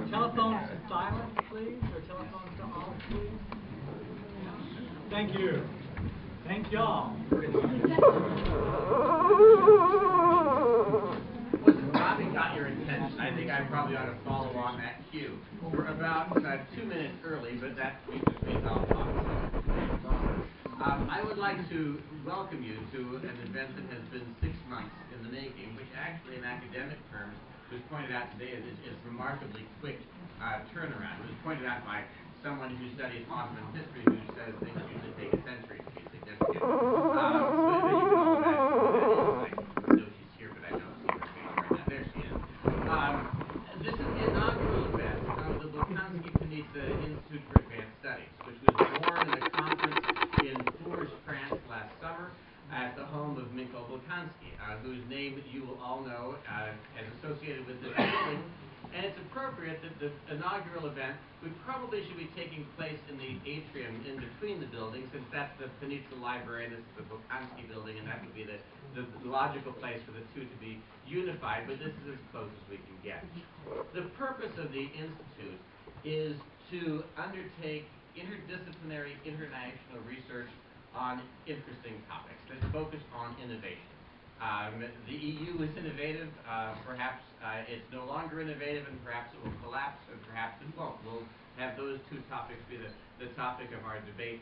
Telephones silent, please, or telephones to off, please. Thank you. Thank y'all. Probably got your attention. I think I probably ought to follow on that cue. We're about 2 minutes early, but that just means I'll talk. I would like to welcome you to an event that has been 6 months in the making, which actually in academic terms was pointed out today is remarkably quick turnaround. It was pointed out by someone who studies Ottoman history who says things usually take a century to be significant. But you can all imagine what that is like. I know she's here, but I don't see her face right now. There she is. This is the inaugural event of the Balkanski-Panitza Institute for Advanced Studies, which was born in a conference in Tours, France last summer at the home of Minko Balkanski, whose name you will all know as associated with this building. And it's appropriate that the inaugural event should be taking place in the atrium in between the buildings, since that's the Panitza Library and this is the Balkanski building, and that would be the logical place for the two to be unified, but this is as close as we can get. The purpose of the Institute is to undertake interdisciplinary international research on interesting topics that focus on innovation. The EU is innovative, perhaps it's no longer innovative, and perhaps it will collapse, and perhaps it won't. We'll have those two topics be the topic of our debate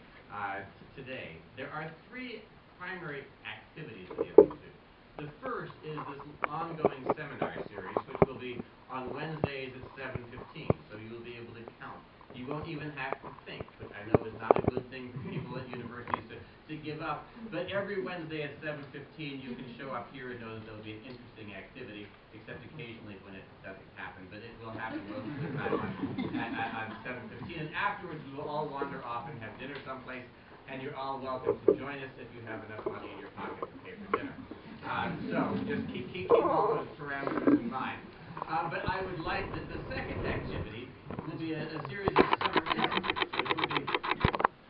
today. There are 3 primary activities of the Institute. The first is this ongoing seminar series, which will be on Wednesdays at 7:15, so you will be able to count. You won't even have to think, which I know is not a good thing for people at universities to give up. But every Wednesday at 7:15, you can show up here and know that there will be an interesting activity, except occasionally when it doesn't happen. But it will happen most of the time on 7:15. And afterwards, we will all wander off and have dinner someplace. And you're all welcome to join us if you have enough money in your pocket to pay for dinner. So just keep all those parameters in mind. But I would like that the second activity will be a series of summer institutes, which will be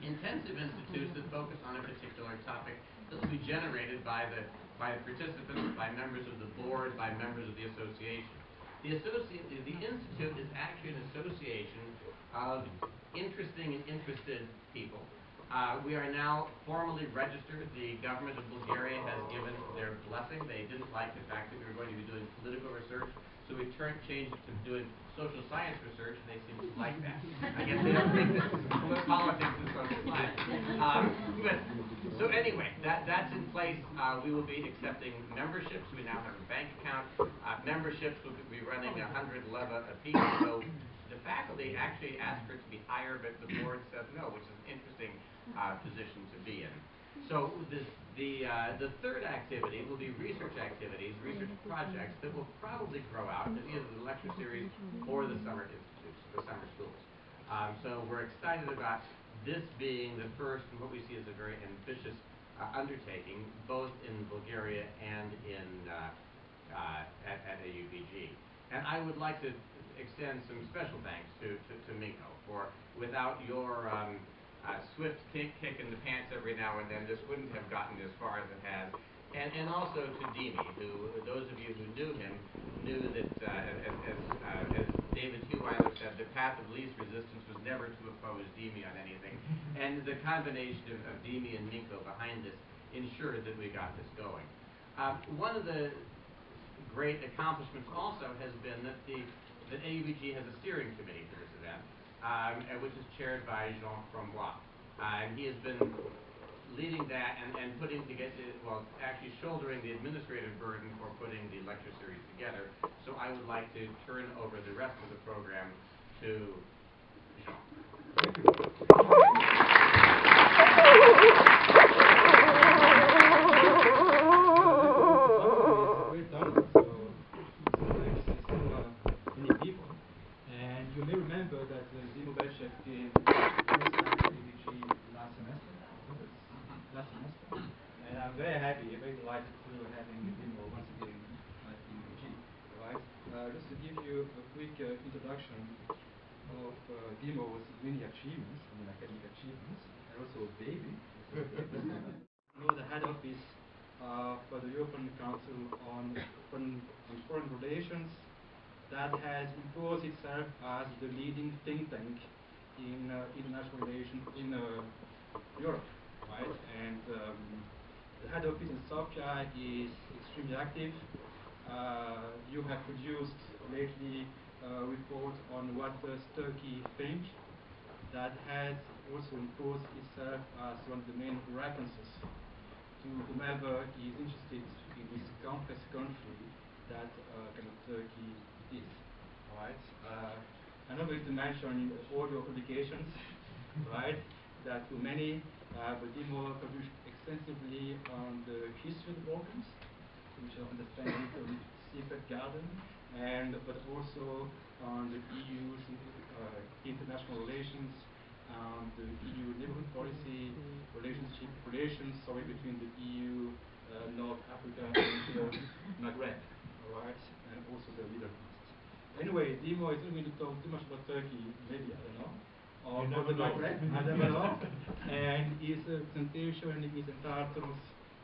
intensive institutes that focus on a particular topic that will be generated by the participants, by members of the board, by members of the association. The institute is actually an association of interesting and interested people. We are now formally registered. The government of Bulgaria has given their blessing. They didn't like the fact that we were going to be doing political research, so we changed it to doing social science research, and they seem to like that. I guess they don't think that politics is social science. So anyway, that's in place. We will be accepting memberships. We now have a bank account. Memberships will be running 100 leva apiece. So the faculty actually asked for it to be higher, but the board said no, which is an interesting position to be in. So the third activity will be research activities, research projects that will probably grow out as either the lecture series or the summer institutes, the summer schools. So we're excited about this being the first and what we see as a very ambitious undertaking, both in Bulgaria and at AUBG. And I would like to extend some special thanks to Minko for without your swift kick in the pants every now and then, this wouldn't have gotten as far as it has. And also to Dimi, who, those of you who knew him, knew that, as David Heweiler said, the path of least resistance was never to oppose Dimi on anything. And the combination of Dimi and Minko behind this ensured that we got this going. One of the great accomplishments also has been that AUBG has a steering committee for this event, which is chaired by Jean Frambois. And he has been leading that and putting together, well, actually shouldering the administrative burden for putting the lecture series together. So I would like to turn over the rest of the program to Jean. You may remember that Dimitar Bechev came AUBG last semester, and I'm very happy, very delighted to having Dimo once again at AUBG. Right? Just to give you a quick introduction of Dimo's many achievements, academic achievements, and also a baby. You know, the head office for the European Council on Foreign Relations that has imposed itself as the leading think tank in international relations in Europe, right? And the head office in Sofia is extremely active. You have produced lately a report on what does Turkey think. That has also imposed itself as one of the main references to whomever is interested in this complex country that kind of Turkey is. Right? I'm not going to mention all your publications, right? There are too many, but Dimo published extensively on the history of the Balkans, which I understand is a secret garden, but also on the EU's international relations, the EU neighborhood policy, relations between the EU, North Africa, and the Maghreb, all right, and also the Middle East. Anyway, Dimo is not going to talk too much about Turkey, maybe, I don't know, or the Maghreb, I never know. And his presentation is entitled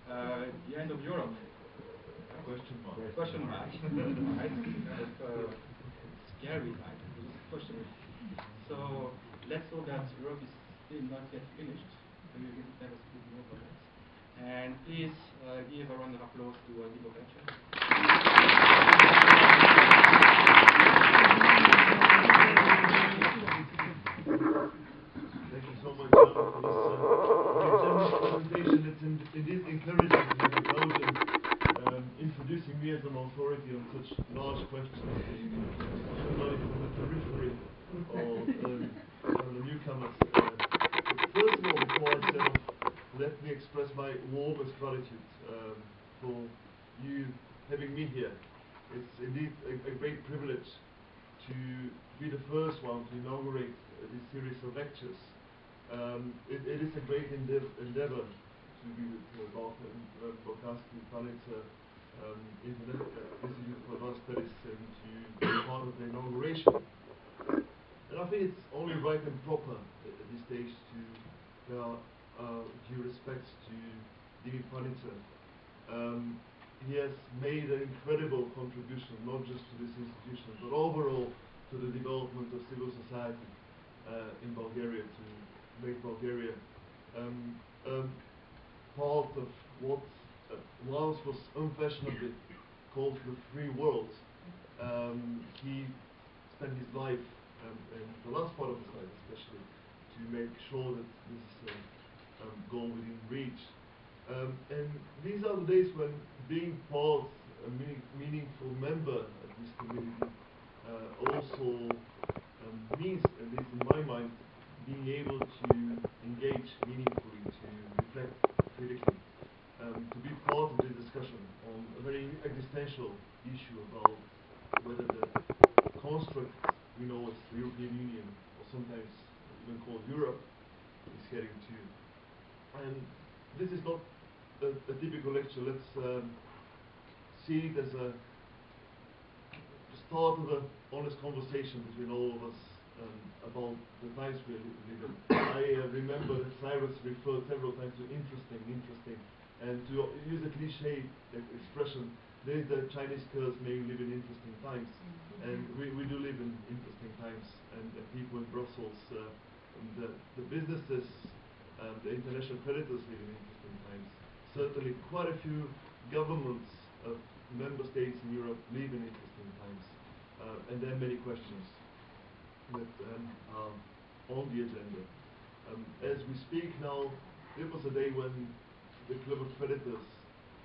The End of Europe. Question mark. Question mark. Right? Kind of scary title, just question mark. So let's hope that Europe is still not yet finished. Maybe we can tell us a bit more about that. And please give a round of applause to Dimitar Bechev. Thank you so much for this very generous presentation. It's indeed encouraging to have a Belgian introducing me as an authority on such large questions. Somebody from the periphery or the newcomers. First of all, before I set off, let me express my warmest gratitude for you having me here. It's indeed a great privilege to be the first one to inaugurate this series of lectures. It is a great endeavor to be with Balkanski-Panitza Institute for Advanced Studies and to be part of the inauguration. And I think it's only right and proper at this stage to pay due respects to Dimitar Bechev. He has made an incredible contribution, not just to this institution, but overall to the development of civil society in Bulgaria, to make Bulgaria part of what once was unfashionably called the free world. He spent his life, and the last part of his life especially, to make sure that this goal within reach. And these are the days when being part, a meaningful member of this community also means, at least in my mind, being able to engage meaningfully, to reflect critically, to be part of the discussion on a very existential issue about whether the construct we know as the European Union, or sometimes even called Europe, is heading to. And this is not a typical lecture. Let's see it as a start of an honest conversation between all of us about the times we live in. I remember that Cyrus referred several times to interesting, and to use a cliche expression, there is the Chinese curse, may you live in interesting times. And we do live in interesting times, and people in Brussels, the businesses, the international creditors live in interesting times. Certainly quite a few governments of member states in Europe live in interesting times. And there are many questions that are on the agenda. As we speak now, it was a day when the Club of Creditors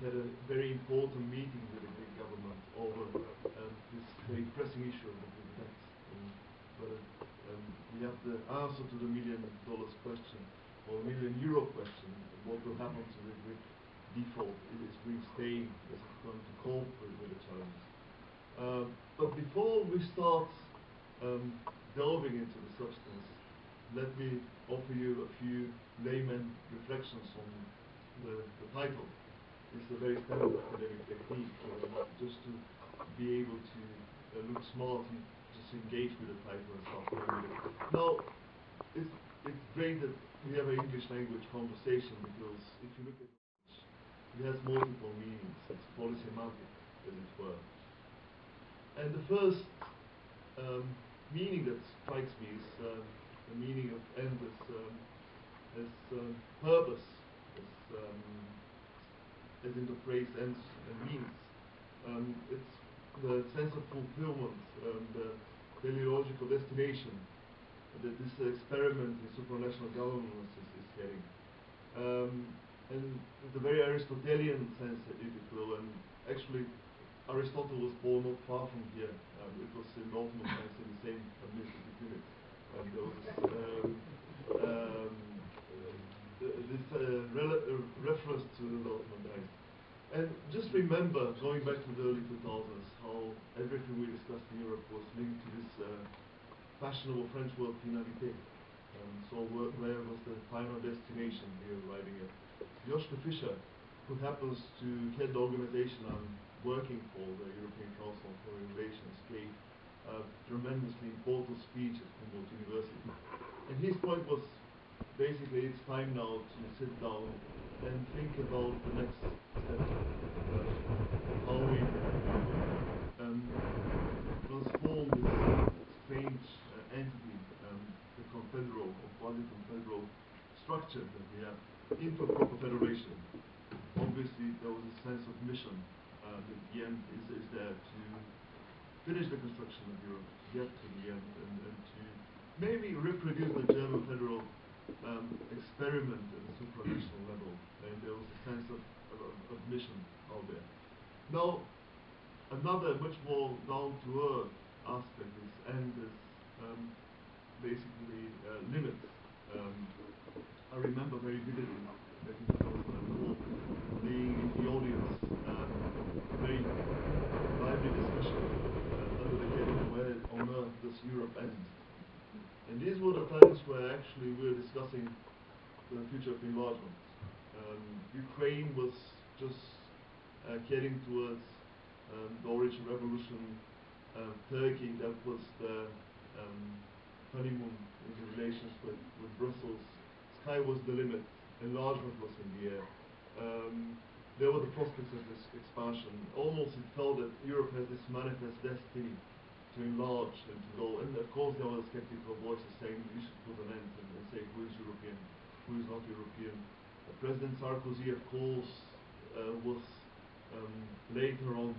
had a very important meeting with the Greek government over this very pressing issue of the Greek debt. Whether we have the answer to the $1 million question, or €1 million question, what will happen to the Greek default? Is Greece staying? Is it going to cope with the challenges? But before we start delving into the substance, let me offer you a few layman reflections on the title. It's a very standard academic technique, just to be able to look smart, you just engage with the title and start playing with it. Now, it's great that we have an English language conversation, because if you look at has multiple meanings. It's polysemantic, as it were. And the first meaning that strikes me is the meaning of end as purpose, as in the phrase ends and means. It's the sense of fulfillment, the teleological destination that this experiment in supranational governance is getting. And it's a very Aristotelian sense, if you will, and actually Aristotle was born not far from here. It was in Ottoman times in the same administrative unit. And there was this reference to the Ottoman times. And just remember, going back to the early 2000s, how everything we discussed in Europe was linked to this fashionable French word finalité. So where was the final destination we were arriving at? Joschka Fischer, who happens to head the organization I'm working for, the European Council on Foreign Relations, gave a tremendously important speech at Humboldt University. And his point was, basically, it's time now to sit down and think about the next step, how we transform this strange entity, the confederal or quasi-confederal structure that we have, into a proper federation. Obviously, there was a sense of mission that the end is there to finish the construction of Europe, to get to the end, and to maybe reproduce the German federal experiment at a supranational level. And there was a sense of mission out there. Now, another much more down-to-earth aspect is end is basically limits. I remember very vividly back in 2004 being in the audience, a very lively discussion under the heading "Where on earth does Europe end?" And these were the times where actually we were discussing the future of enlargement. Ukraine was just getting towards the Orange Revolution. Turkey, that was the honeymoon in the relations with Brussels. Sky was the limit. Enlargement was in the air. There were the prospects of this expansion. Almost it felt that Europe has this manifest destiny to enlarge and to go. And of course there were skeptical voices saying we should put an end and say who is European, who is not European. President Sarkozy, of course, was later on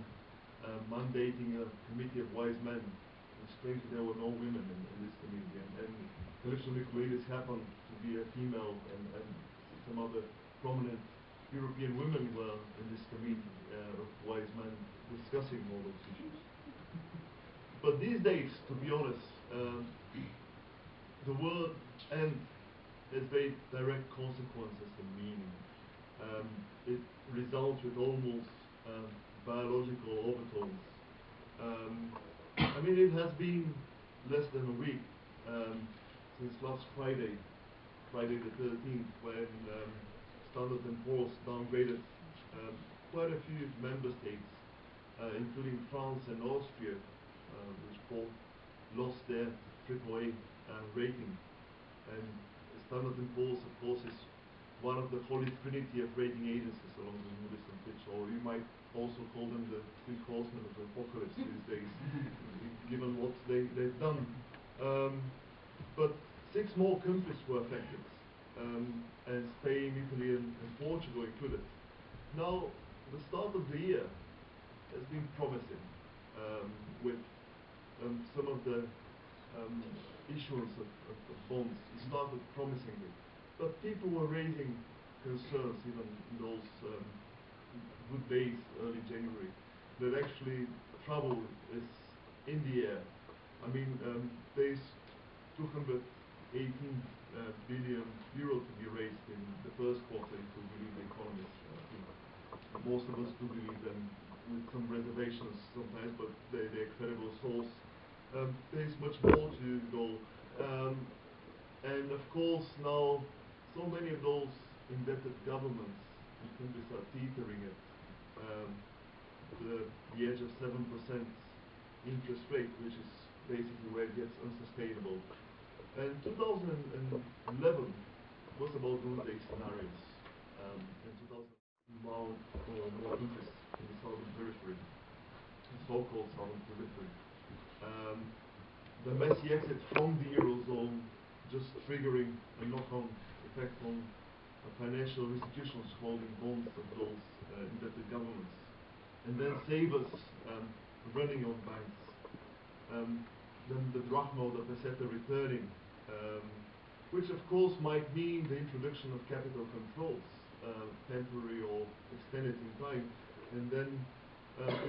mandating a committee of wise men. And strangely, there were no women in this committee. And Kalista Mikulidis happened to be a female, and some other prominent European women were in this committee of wise men discussing all those issues. But these days, to be honest, the word end has very direct consequences and meaning. It results with almost biological overtones. I mean, it has been less than a week since last Friday the 13th, when Standard & Poor's downgraded quite a few member states, including France and Austria, which both lost their AAA rating. And Standard & Poor's, of course, is one of the holy trinity of rating agencies along with Moody's and Fitch, or you might also call them the three horsemen of the apocalypse these days, given what they've done. But 6 more countries were affected, and Spain, Italy, and Portugal included. Now, the start of the year has been promising, with some of the issuance of bonds. It started promisingly. But people were raising concerns even in those good days, early January, that actually trouble is in the air. I mean, there's 218 billion euro to be raised in the first quarter, if we believe the economists. Most of us do believe them, with some reservations sometimes, but they're credible source. There's much more to go. And of course now, so many of those indebted governments and countries are teetering at the edge of 7% interest rate, which is basically where it gets unsustainable. And 2011 was about doomsday scenarios. In 2000, more countries in the southern periphery, the so-called southern periphery. The messy exit from the Eurozone just triggering a knock-on effect on financial institutions holding bonds of those indebted governments, and then savers running on banks. Then the drachma, the peseta returning, which of course might mean the introduction of capital controls, temporary or extended in time, and then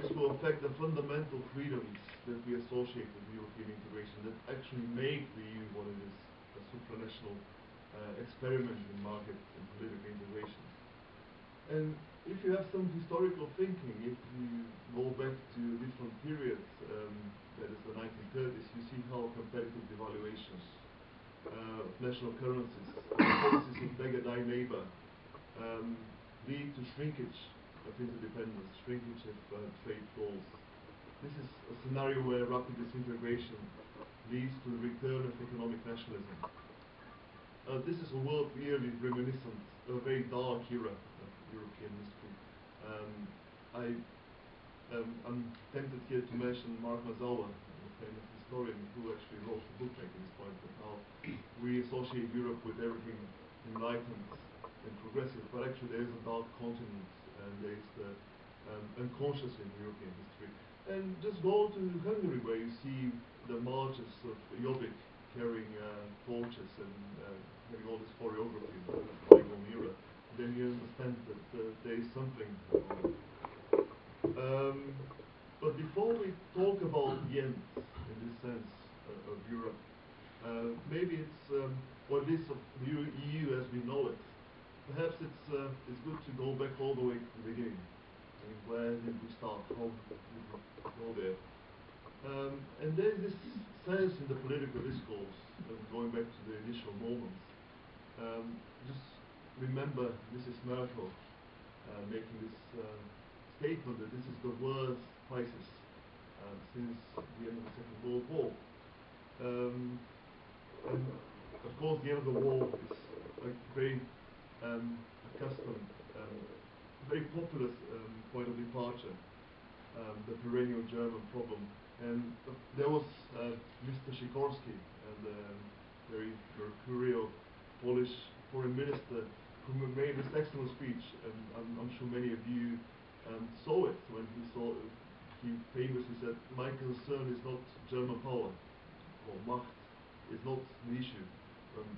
this will affect the fundamental freedoms that we associate with European integration, that actually make the EU what it is, a supranational experiment in market and political integration. And if you have some historical thinking, if you go back to different periods, that is the 1930s, you see how competitive devaluations of national currencies, policies of beggar thy neighbor, lead to shrinkage of interdependence, shrinkage of trade flows. This is a scenario where rapid disintegration leads to the return of economic nationalism. This is a world really reminiscent of a very dark era of European history. I'm tempted here to mention Mark Mazola, the famous historian who actually wrote the book making this point, of how we associate Europe with everything enlightened and progressive, but actually there is a dark continent, and there is the unconscious in European history. And just go to Hungary, where you see the marches of Jobbik carrying torches and having all this choreography of the bygone era. Then you understand that there is something wrong. But before we talk about the end, in this sense, of Europe, maybe it's what it is of the EU as we know it. Perhaps it's good to go back all the way to the beginning. I mean, where did we start? How did we go there? And there's this sense in the political discourse, going back to the initial moments. Just remember Mrs. Merkel making this statement that this is the worst crisis since the end of the Second World War. And of course, the end of the war is a very accustomed, very popular point of departure, the perennial German problem. And there was Mr. Sikorski, and very mercurial Polish foreign minister, who made this excellent speech, and I'm sure many of you saw it when he famously said, "My concern is not German power, or Macht is not the issue.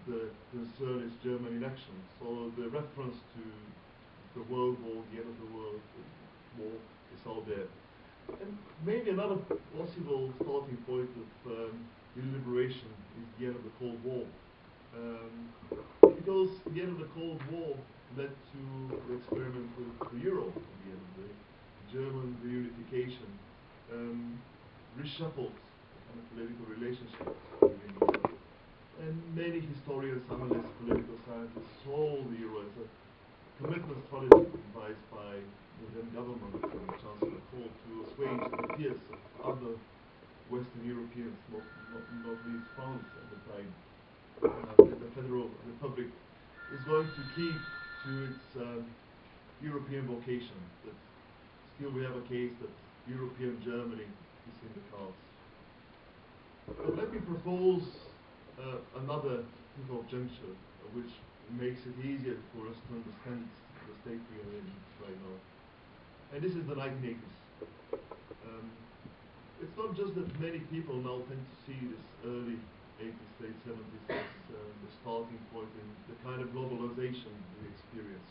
The concern is German inaction." So the reference to the World War, the end of the World War, is out there. And maybe another possible starting point of deliberation is the end of the Cold War. Because the end of the Cold War led to the experiment with the Euro at the end of the day. German reunification reshuffled the kind of political relationships within Europe. And many historians, analysts, political scientists saw the Euro as a commitment strategy devised by the then government and Chancellor Kohl to assuage the fears of other Western Europeans, not least France at the time. The Federal Republic is going to keep to its European vocation, that still we have a case that European Germany is in the cards. But let me propose another proof of juncture, which makes it easier for us to understand the state we are in right now. And this is the 1980s. It's not just that many people now tend to see this early 80s, late 70s as the starting point in the kind of globalization we experience,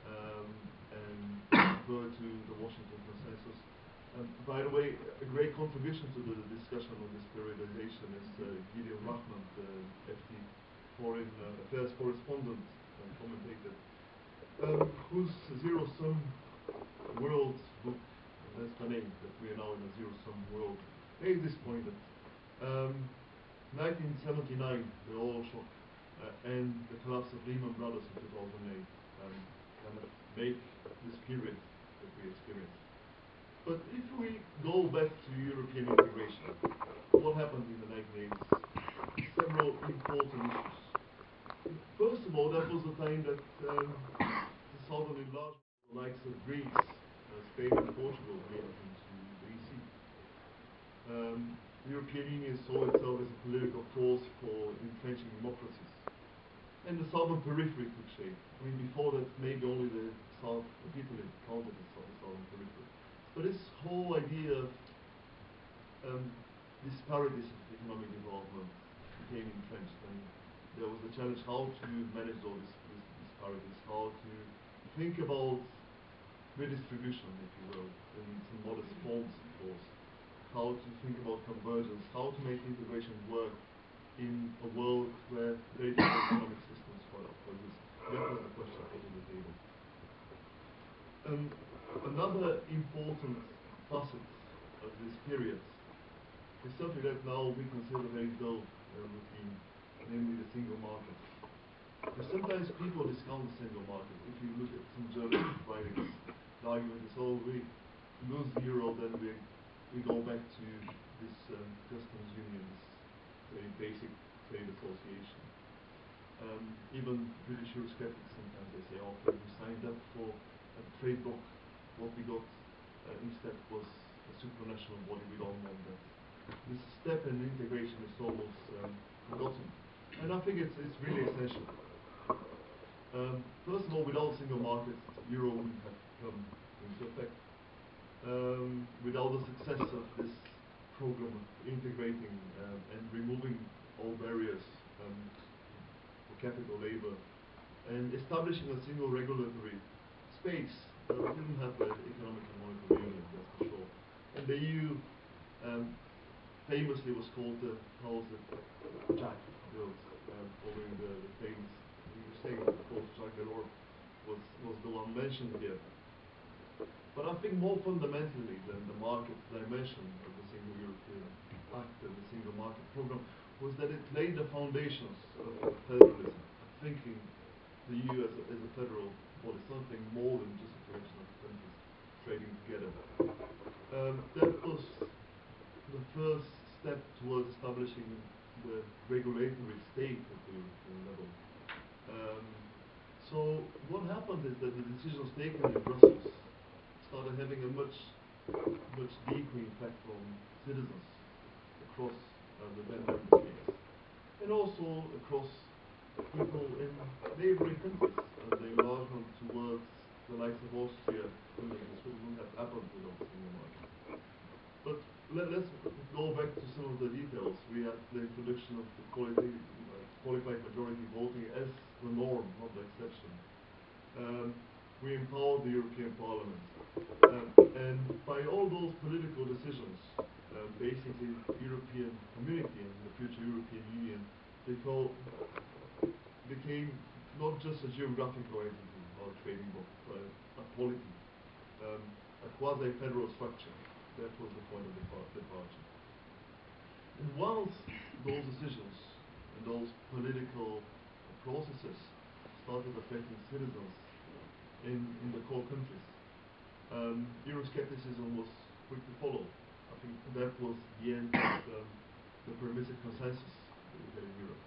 and refer to the Washington Consensus. By the way, a great contribution to the discussion on this periodization is Gideon Rachman, the FT Foreign Affairs correspondent and commentator, whose zero-sum world book, that's the name, that we are now in a zero-sum world, made this point that 1979, the oil shock, and the collapse of Lehman Brothers in 2008 kind of make this period that we experience. But if we go back to European integration, what happened in the 1980s? Several important issues. First of all, that was the time that the southern enlargement The likes of Greece, Spain and Portugal made it into the EC. The European Union saw itself as a political force for entrenching democracies. And the southern periphery took shape. I mean, before that, maybe only the south of Italy counted as the southern periphery. But this whole idea of disparities of economic development became entrenched, and there was the challenge how to manage all these disparities, how to think about redistribution, if you will, in some modest forms, of course, how to think about convergence, how to make integration work in a world where very different economic systems coexist. That was the question put on the table. Another important facet of this period is something that now we consider very dull routine, namely the single market. Because sometimes people discount the single market. If you look at some journalist writings, the argument is, oh, we lose the euro, then we go back to this customs union, this very basic trade association. Even British Eurosceptics sometimes they say, oh, okay, we signed up for a trade bloc. What we got instead was a supranational body. We don't want that. This step in integration is almost forgotten. And I think it's really essential. First of all, without single markets, euro wouldn't have come into effect. Without the success of this program of integrating and removing all barriers for capital labor and establishing a single regulatory space, we didn't have the economic and monetary union, that's for sure. And the EU famously was called the house that Jack built, following the famous saying, of course, Jacques Delors was the one mentioned here. But I think more fundamentally than the market dimension of the Single European Act and the Single Market Programme was that it laid the foundations of federalism, thinking the EU as a federal body, something more than just a collection of countries trading together. That was the first step towards establishing the regulatory state at the European level. So what happened is that the decisions taken in Brussels started having a much deeper impact on citizens across the then member states, and also across people in neighboring countries. The enlargement towards the likes of Austria, Hungary, and Switzerland have happened without single market. But let's go back to some of the details. We had the introduction of the qualified majority voting as the norm, not the exception. We empowered the European Parliament. And by all those political decisions, basically the European Community and the future European Union became not just a geographical entity or trading bloc, but a polity, a quasi-federal structure. That was the point of departure. And once those decisions and those political processes started affecting citizens in the core countries, Euroscepticism was quick to follow. I think that was the end of the permissive consensus that we had in Europe.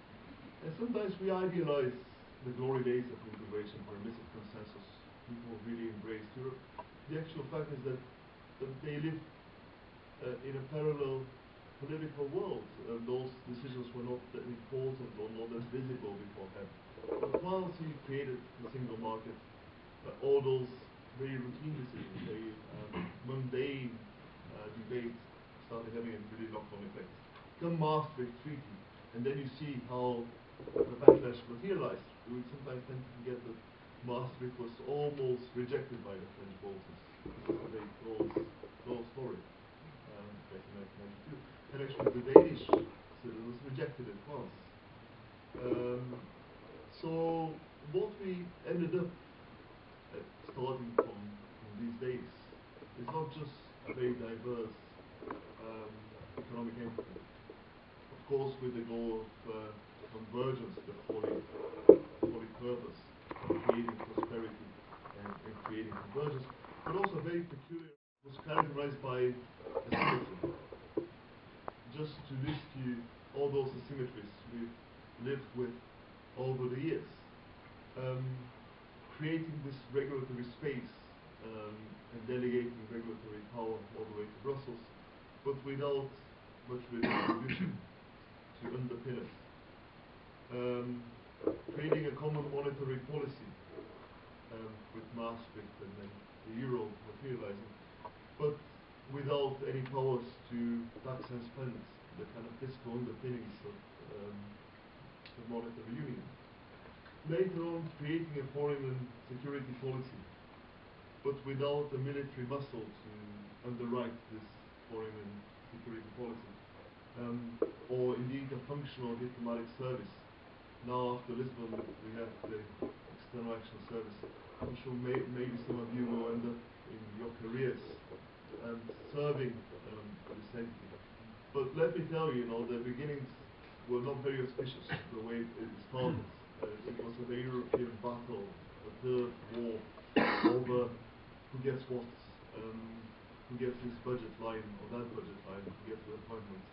And sometimes we idealize the glory days of integration, permissive consensus. People really embraced Europe. The actual fact is that they live in a parallel political world. Those decisions were not that important or not as visible beforehand. But once we created the single market, all those very routine decisions, very mundane debates started having a really knock-on effect. Come Maastricht Treaty, and then you see how the backlash materialized. We sometimes tend to forget that Maastricht was almost rejected by the French voters. This is a very close story. Back in 1992. And actually the Danish citizens rejected it once. So what we ended up starting from these days is not just a very diverse economic entity. Of course, with the goal of convergence, the holy purpose of creating prosperity and creating convergence, but also very peculiar, was characterized by asymmetry. Just to list you all those asymmetries we've lived with over the years. Creating this regulatory space all the way to Brussels, but without much real contribution to underpin it. Creating a common monetary policy with Maastricht and then the euro materializing, but without any powers to tax and spend, the kind of fiscal underpinnings of the monetary union. Later on, creating a foreign and security policy, but without a military muscle to underwrite this foreign and security policy, or indeed a functional diplomatic service. Now after Lisbon we have the External Action Service. I'm sure maybe some of you will end up in your careers serving this entity. But let me tell you, the beginnings were not very auspicious the way it started. It was a very European battle, a third war over who gets what, who gets this budget line or that budget line, who gets the appointments.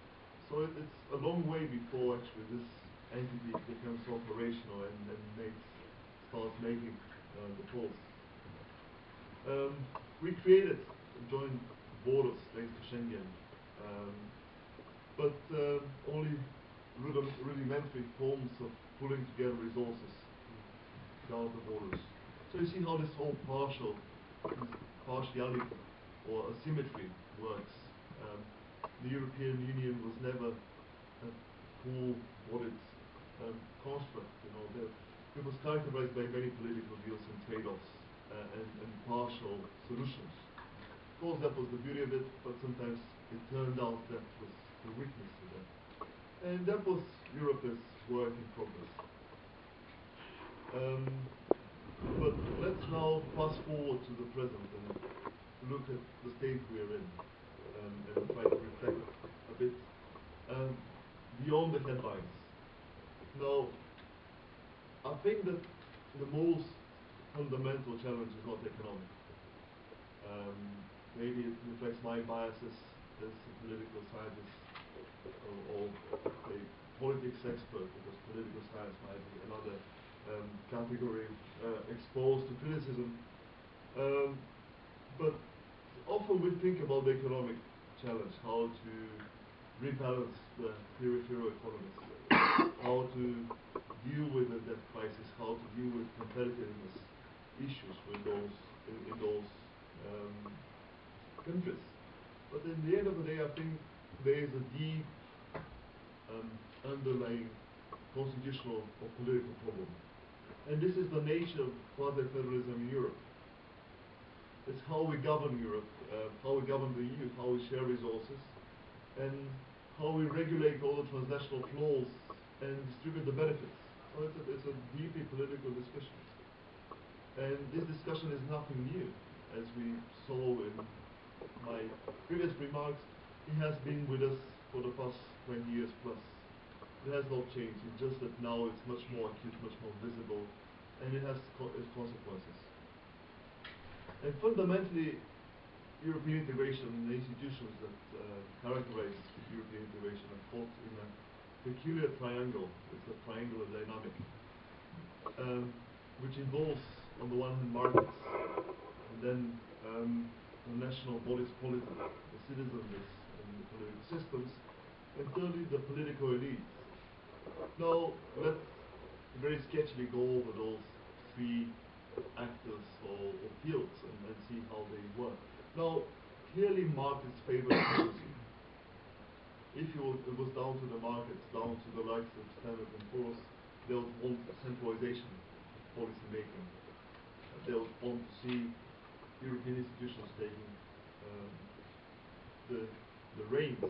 So it's a long way before actually this entity becomes operational and starts making the calls. We created joint borders thanks to Schengen, but only rudimentary forms of pulling together resources down the borders. So you see how this whole partiality or asymmetry works. The European Union was never a full-bodied construct. It was characterized by many political deals and trade-offs and partial solutions. Of course, that was the beauty of it, but sometimes it turned out that was the weakness of it. And that was Europe's work in progress. But let's now fast forward to the present and look at the state we are in and try to reflect a bit beyond the headlines. Now, I think that the most fundamental challenge is not economic. Maybe it reflects my biases as a political scientist or a politics expert, because political science might be another category exposed to criticism. But often we think about the economic challenge, how to rebalance the peripheral economies, how to deal with the debt crisis, how to deal with competitiveness issues with those in those countries. But in the end of the day, I think there is a deep underlying constitutional or political problem. And this is the nature of quasi-federalism in Europe. It's how we govern Europe, how we govern the EU, how we share resources, and how we regulate all the transnational flows and distribute the benefits. So it's a deeply political discussion. And this discussion is nothing new. As we saw in my previous remarks, it has been with us for the past 20 years plus. It has not changed. It's just that now it's much more acute, much more visible, and it has its consequences. And fundamentally, European integration and the institutions that characterize European integration are caught in a peculiar triangle. It's a triangular dynamic, which involves, on the one hand, markets, and then the national bodies politic, the citizenry and the political systems, and thirdly, the political elites. Now, let's very sketchily go over those three actors or fields and see how they work. Now, clearly markets favor efficiency. If it was down to the markets, down to the likes of Standard & Poor's, they would want centralization policy making. They would want to see European institutions taking the reins,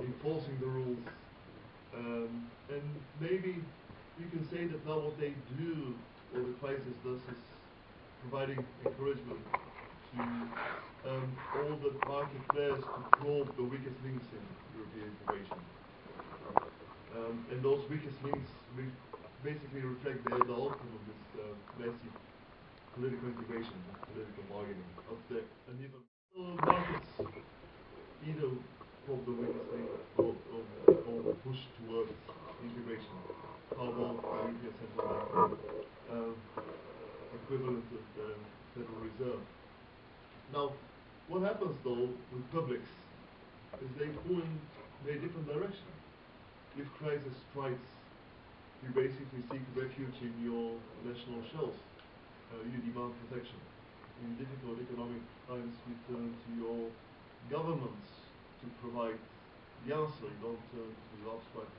enforcing the rules, and maybe you can say that now what they do, or the crisis does, is providing encouragement to all the market players to probe the weakest links in European integration. And those weakest links basically reflect the outcome of this messy political integration, political bargaining of the uneven markets either probe the weakest link or push towards integration. How about the European Central Bank, equivalent of the Federal Reserve? Now, What happens though with publics is they pull in a different direction. If crisis strikes, you basically seek refuge in your national shells. You demand protection. In difficult economic times, you turn to your governments to provide the answer. You don't turn to abstract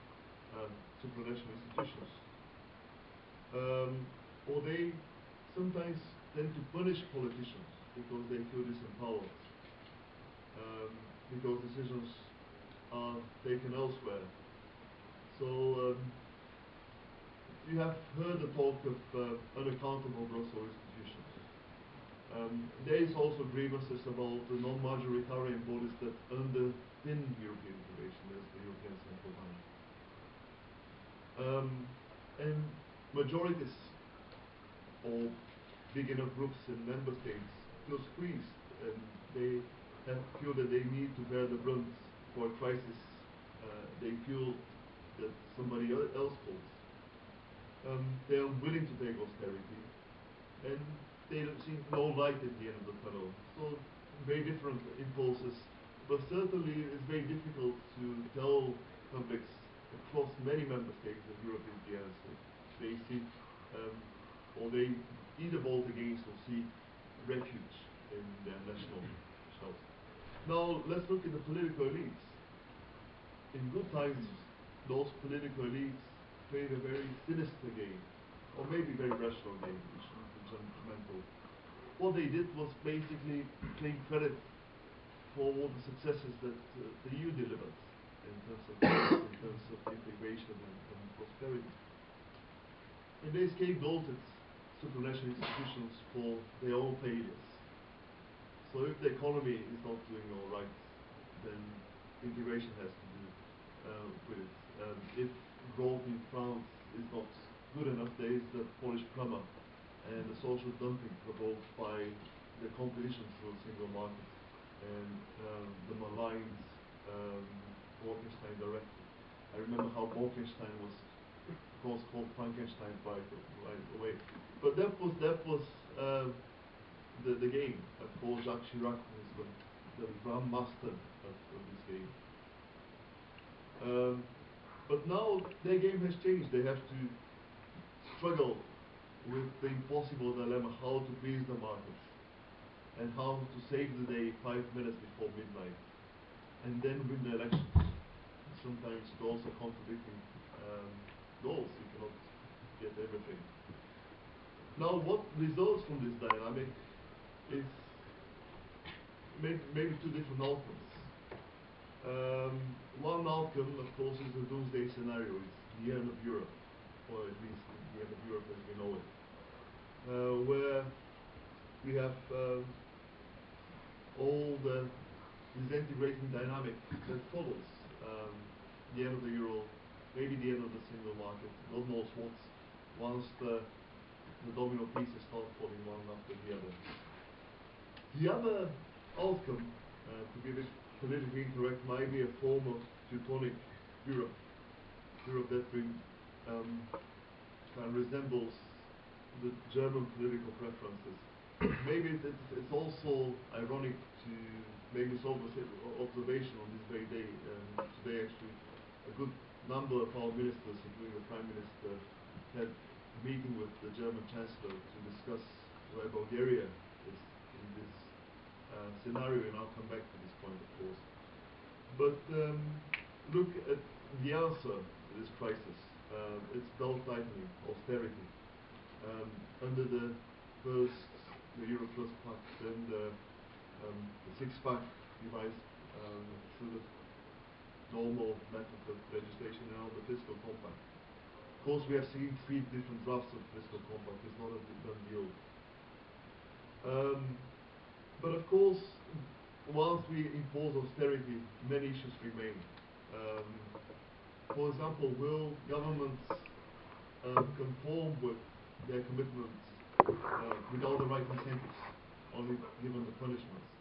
supranational institutions. Or they sometimes tend to punish politicians because they feel disempowered, because decisions are taken elsewhere. So you have heard the talk of unaccountable Brussels institutions. There is also grievances about the non-majoritarian bodies that underpin European integration, as the European Central Bank. And majorities or big enough groups in member states feel squeezed, and they feel that they need to bear the brunt for a crisis they feel that somebody else holds. They are willing to take austerity, and they don't see no light at the end of the tunnel. So very different impulses, but certainly it's very difficult to tell publics across many member states of Europe is the answer. They see, or they either vote against or seek refuge in their national shells. Now let's look at the political elites. In good times, those political elites played a very sinister game, or maybe very rational game, which shouldn't be judgmental. What they did was basically claim credit for all the successes that the EU delivered in terms of integration and prosperity. And they scapegoated supranational institutions for their own failures. So if the economy is not doing all right, then integration has to do with it. If growth in France is not good enough, there is the Polish plumber and the social dumping provoked by the competition through a single market and the maligned Balkanski directive. I remember how Balkanski was, of course, called Frankenstein by the way. But that was the game. Of course, Jacques Chirac was the grandmaster of this game. But now their game has changed. They have to struggle with the impossible dilemma how to please the markets and how to save the day 5 minutes before midnight and then win the elections. Sometimes those are contradicting goals. You cannot get everything. Now what results from this dynamic is maybe two different outcomes. One outcome, of course, is the doomsday scenario. It's the end of Europe, or at least the end of Europe as we know it, where we have all the disintegrating dynamic that follows the end of the euro, maybe the end of the single market. God knows what. Once the domino pieces start falling one after the other. The other outcome, to be a bit politically incorrect, might be a form of Teutonic Europe. Europe that kind of resembles the German political preferences. Maybe it's also ironic to make this observation on this very day. Today, actually, a good number of our ministers, including the Prime Minister, had a meeting with the German Chancellor to discuss where Bulgaria is in this scenario, and I'll come back to this point, of course. But look at the answer to this crisis. It's belt tightening, austerity. Under the Euro Plus Pact, then the six-pack devised through the normal method of legislation, now the fiscal compact. Of course, we have seen 3 different drafts of fiscal compact. It's not a done deal. But of course, once we impose austerity, many issues remain. For example, will governments conform with their commitments without the right incentives, only given the punishments?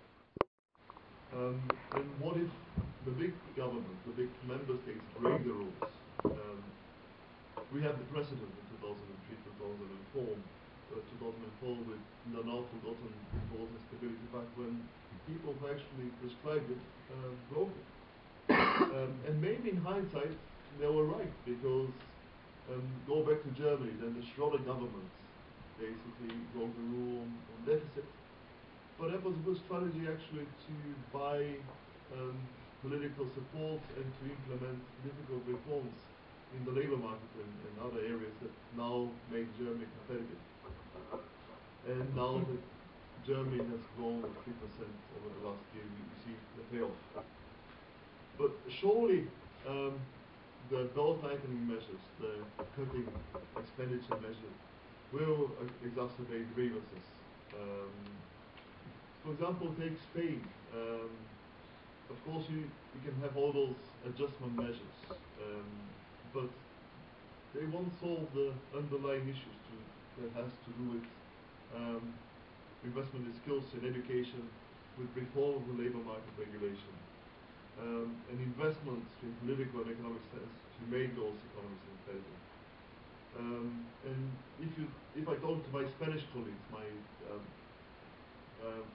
And what if the big government, the big member states break the rules? We have the precedent in 2003, 2004 with the now forgotten Growth and Stability Pact, when people who actually prescribed it broke it. And maybe in hindsight, they were right, because go back to Germany, then the Schroeder government basically broke the rule on deficit. But that was a good strategy actually to buy political support and to implement difficult reforms in the labor market and other areas that now make Germany competitive. And now that Germany has grown 3% over the last year, we see the payoff. But surely the belt-tightening measures, the cutting expenditure measures, will exacerbate grievances. For example, take Spain. Of course, you can have all those adjustment measures, but they won't solve the underlying issues that has to do with investment in skills and education, with reform of the labor market regulation, and investments in political and economic sense to make those economies competitive. And if I talk to my Spanish colleagues, my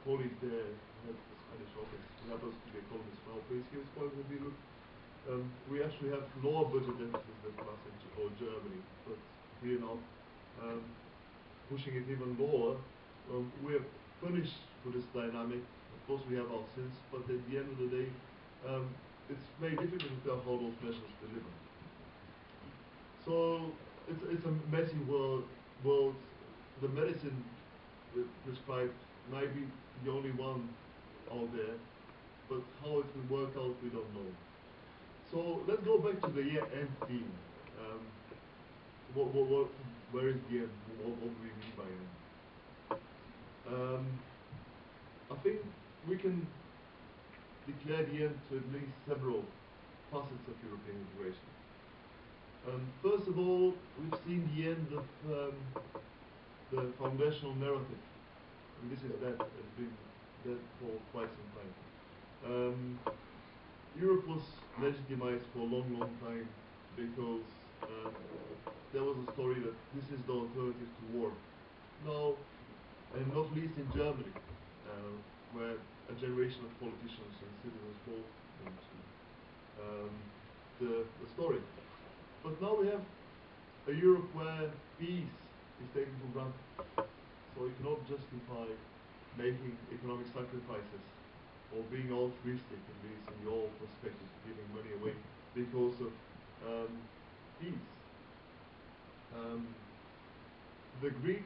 colleague there has the Spanish office, who happens to be economist from his point will be, look, we actually have lower budget deficits than us in Germany, but here now, pushing it even lower, we are punished for this dynamic. Of course we have our sins, but at the end of the day, it's very difficult to tell how those measures deliver. So it's a messy world. The medicine prescribed might be the only one out there, but how it will work out, we don't know. So let's go back to the end theme. Where is the end? What do we mean by end? I think we can declare the end to at least several facets of European integration. First of all, we've seen the end of the foundational narrative. And this is dead. It's been dead for quite some time. Europe was legitimized for a long, long time because there was a story that this is the alternative to war. Now, and not least in Germany, where a generation of politicians and citizens bought into the story. But now we have a Europe where peace is taken for granted. So you cannot justify making economic sacrifices or being altruistic, at least in your perspective, giving money away because of peace. The Greek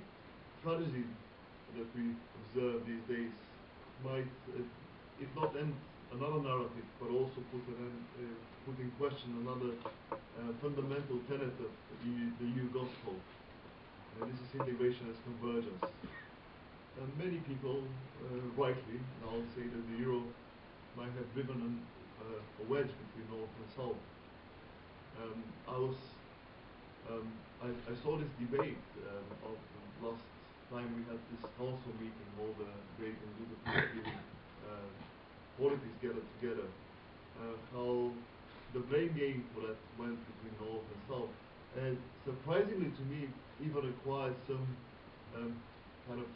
tragedy that we observe these days might, if not end another narrative, but also put in question another fundamental tenet of the EU gospel. And this is integration as convergence. And many people, rightly, now say that the euro might have driven a wedge between North and South. I saw this debate of last time we had this council meeting, all the great and good politics gathered together, how the blame game for that went between North and South. And surprisingly to me, even acquired some kind of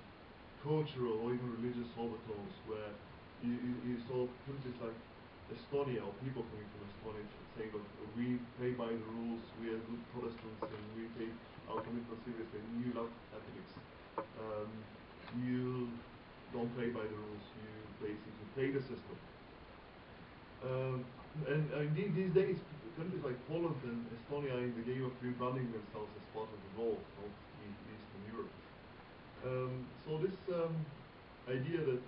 cultural or even religious overtones, where you saw countries like Estonia, or people coming from Estonia, saying, look, we play by the rules, we are good Protestants, and we take our commitment seriously, and you love Catholics. You don't play by the rules, you basically play the system. And indeed, these days, countries like Poland and Estonia are in the game of rebranding themselves as part of the North, not Eastern Europe. So this idea that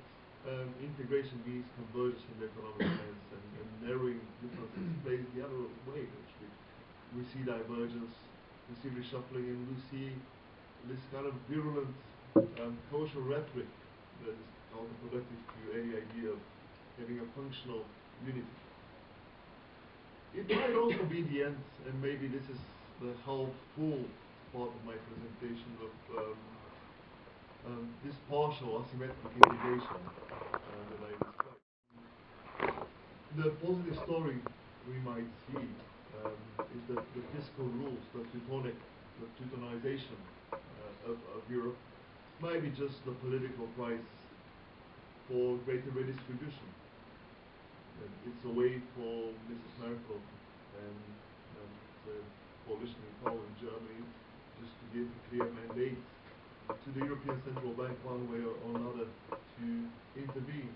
integration means convergence in the economic sense and narrowing differences plays the other way, actually. We see divergence, we see reshuffling, and we see this kind of virulent cultural rhetoric that is counterproductive to any idea of having a functional unity. It might also be the end, and maybe this is the half full part of my presentation of this partial asymmetric integration that I described. The positive story we might see is that the fiscal rules, the Teutonization of Europe, might be just the political price for greater redistribution. And it's a way for Mrs. Merkel and the coalition in power in Germany just to give a clear mandate to the European Central Bank one way or another to intervene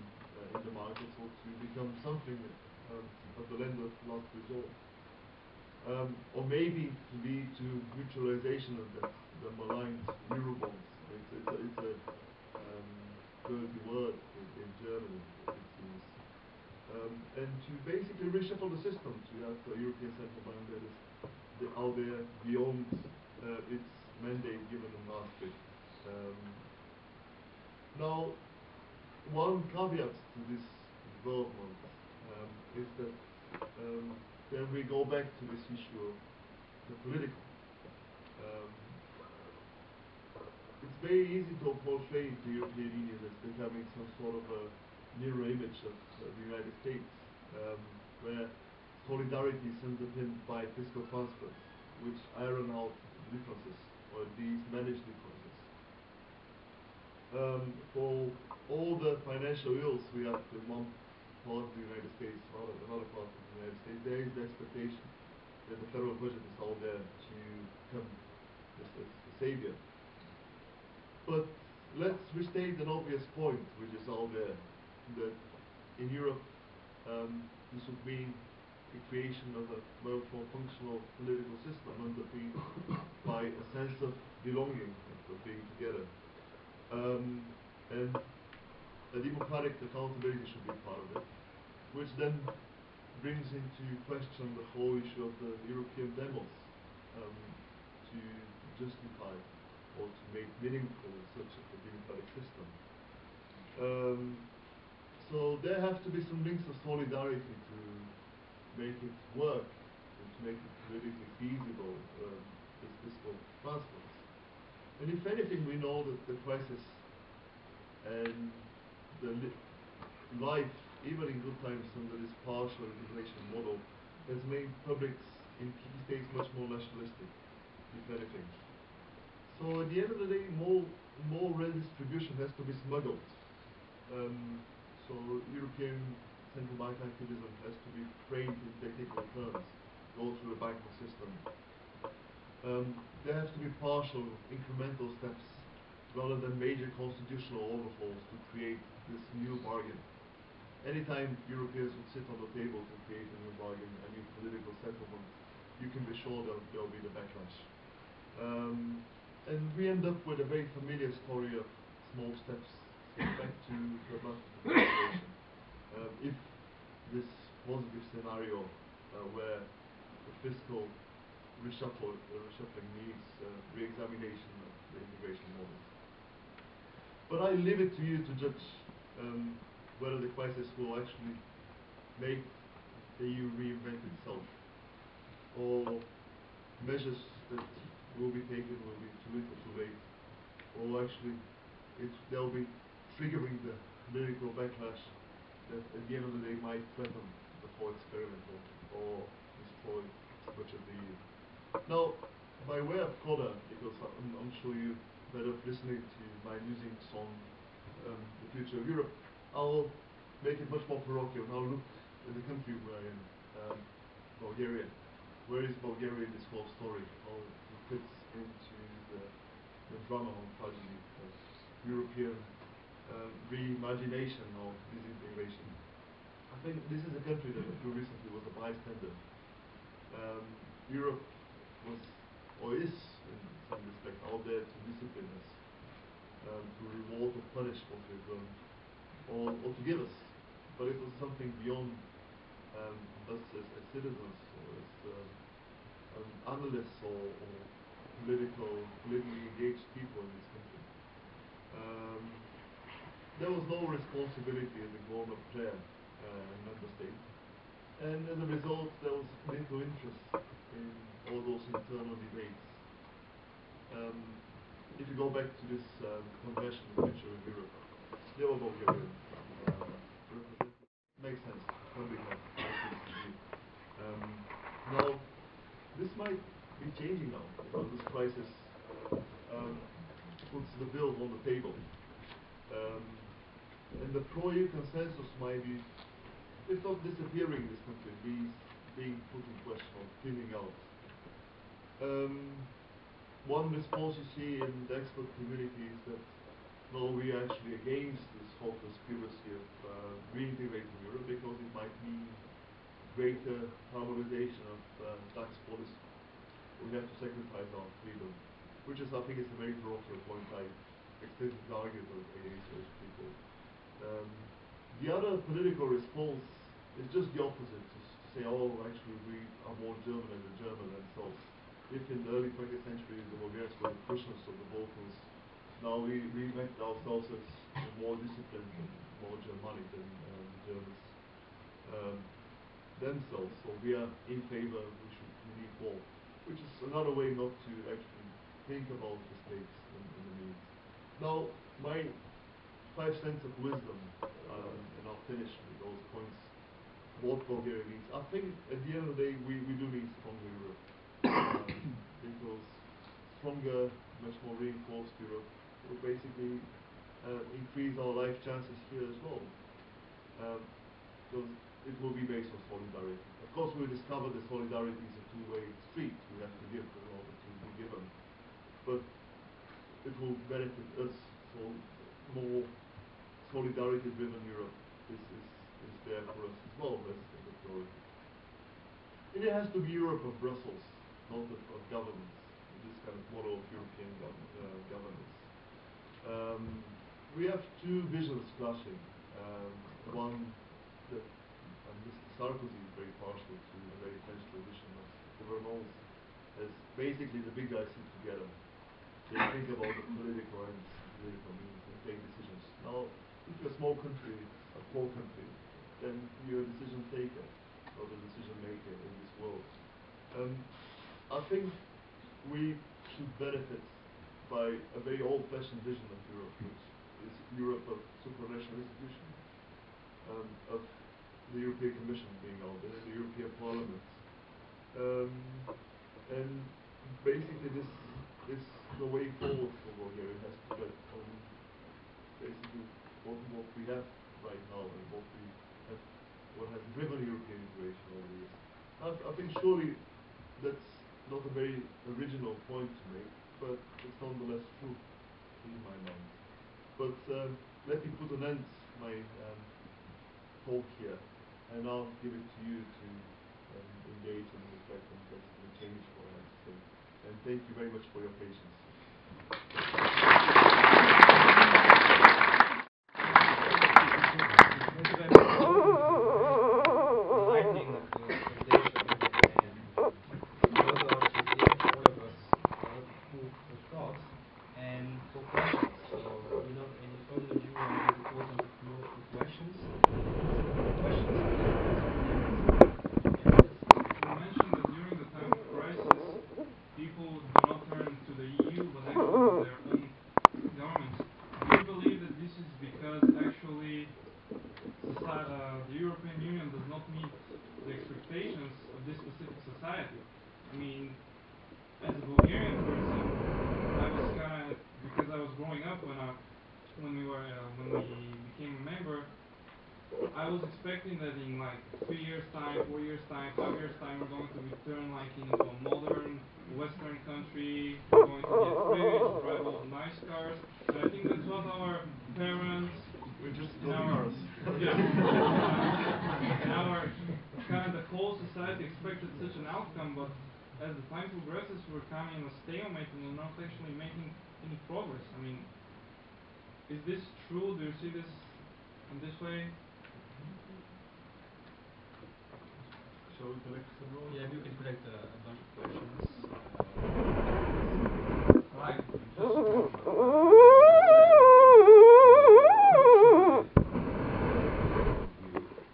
in the markets or to become something of the lender of last resort. Or maybe to lead to mutualization of the maligned Eurobonds. It's a dirty word in Germany, it seems. And to basically reshuffle the system, to have a European Central Bank that is out there beyond its mandate given in Maastricht. Now, one caveat to this development is that then we go back to this issue of the political. It's very easy to portray the European Union as becoming some sort of a mirror image of the United States, where solidarity is underpinned by fiscal transfers, which iron out differences, or at least manage differences. For all the financial ills we have in one part of the United States, another part of the United States, there is the expectation that the federal budget is out there to come as a savior. But let's restate an obvious point which is out there, that in Europe this would mean the creation of a much more functional political system underpinned by a sense of belonging, of being together. And a democratic accountability should be part of it, which then brings into question the whole issue of the European demos to justify or to make meaningful such a democratic system. So there have to be some links of solidarity to make it work and to make it politically feasible, this fiscal transfers. And if anything, we know that the crisis and the life, even in good times under this partial integration model, has made publics in key states much more nationalistic, if anything. So at the end of the day, more redistribution has to be smuggled. So European central bank activism has to be framed in technical terms, go through the banking system. There has to be partial, incremental steps rather than major constitutional overhauls to create this new bargain. Anytime Europeans would sit on the table to create a new bargain, a new political settlement, you can be sure that there will be the backlash. And we end up with a very familiar story of small steps back to the population. If this positive scenario where the fiscal reshuffling needs re-examination of the integration model. But I leave it to you to judge whether the crisis will actually make the EU reinvent itself, or measures that will be taken will be too little too late, or actually they'll be triggering the political backlash that at the end of the day might threaten the whole experiment or destroy much of the EU. Now, by way of coda, because I'm sure you better listening to my musings on the future of Europe, I'll make it much more parochial and I'll look at the country where I am, Bulgaria. Where is Bulgaria in this whole story? How it fits into the drama and tragedy of European reimagination of disintegration. I think this is a country that until recently was a bystander. Europe was, or is, in some respect, out there to discipline us, to reward or punish what we've done, or to give us. But it was something beyond us as citizens, or as analysts, or politically engaged people in this country. There was no responsibility as a global player in member states, and as a result there was little interest in all those internal debates. If you go back to this convention, the future of Europe, they were Bulgarian. Makes sense. Public health. Now, this might be changing now, because this crisis puts the bill on the table. And And the pro-EU consensus might be, if not disappearing in this country, being put in question or thinning out. One response you see in the expert community is that no, we are actually against this whole conspiracy of reintegrating Europe because it might mean greater harmonization of tax policy. We have to sacrifice our freedom, which is, I think, is a very provocative point. I extensively argued against those people. The other political response is just the opposite, to say, oh, actually we are more German than the German themselves. If in the early 20th century the Bulgarians were the Prussians of the Balkans, now we reinvent ourselves as more disciplined and more Germanic than Germans themselves. So we are in favor, we need more, which is another way not to actually think about the stakes and the needs. Now, my 5 cents of wisdom, and I'll finish with those points, what Bulgaria needs. I think at the end of the day, we do need stronger Europe. Because stronger, much more reinforced Europe will basically increase our life chances here as well. Because it will be based on solidarity. Of course, we discover that solidarity is a two-way street. We have to give in order to be given. But it will benefit us. So more solidarity-driven Europe is there for us as well as the priority. And it has to be Europe of Brussels, not of governments, this kind of model of European governance. We have two visions clashing. One, that Mr. Sarkozy is very partial to a very French tradition of governance, as basically the big guys sit together. They think about the political ends, political means, and take decisions. Now, if you're a small country, a poor country, then you're a decision taker, or the decision maker in this world. I think we should benefit by a very old-fashioned vision of Europe, which is Europe of supranational institutions, of the European Commission being out there, the European Parliament. And basically this is the way forward for Bulgaria. It has to get on basically what we have right now and what has driven European integration over the years. I think surely that's not a very original point to make, but it's nonetheless true in my mind. But let me put an end to my talk here, and I'll give it to you to engage and reflect and basically change what I have to say. And thank you very much for your patience. The European Union does not meet the expectations of this specific society. I mean, as a Bulgarian person, I was kind of, because I was growing up when we became a member, I was expecting that in like 3 years time, 4 years time, 5 years time, we're going to return like into a modern Western country, we're going to get rich, drive all the nice cars, and I think that's what our parents, We just in got our, cars. yeah, in our kind of the whole society expected such an outcome, but as the time progresses, we're kind of in a stalemate and we're not actually making any progress. I mean, is this true? Do you see this in this way? Shall we collect some more? Yeah, we can collect a bunch of questions. Right.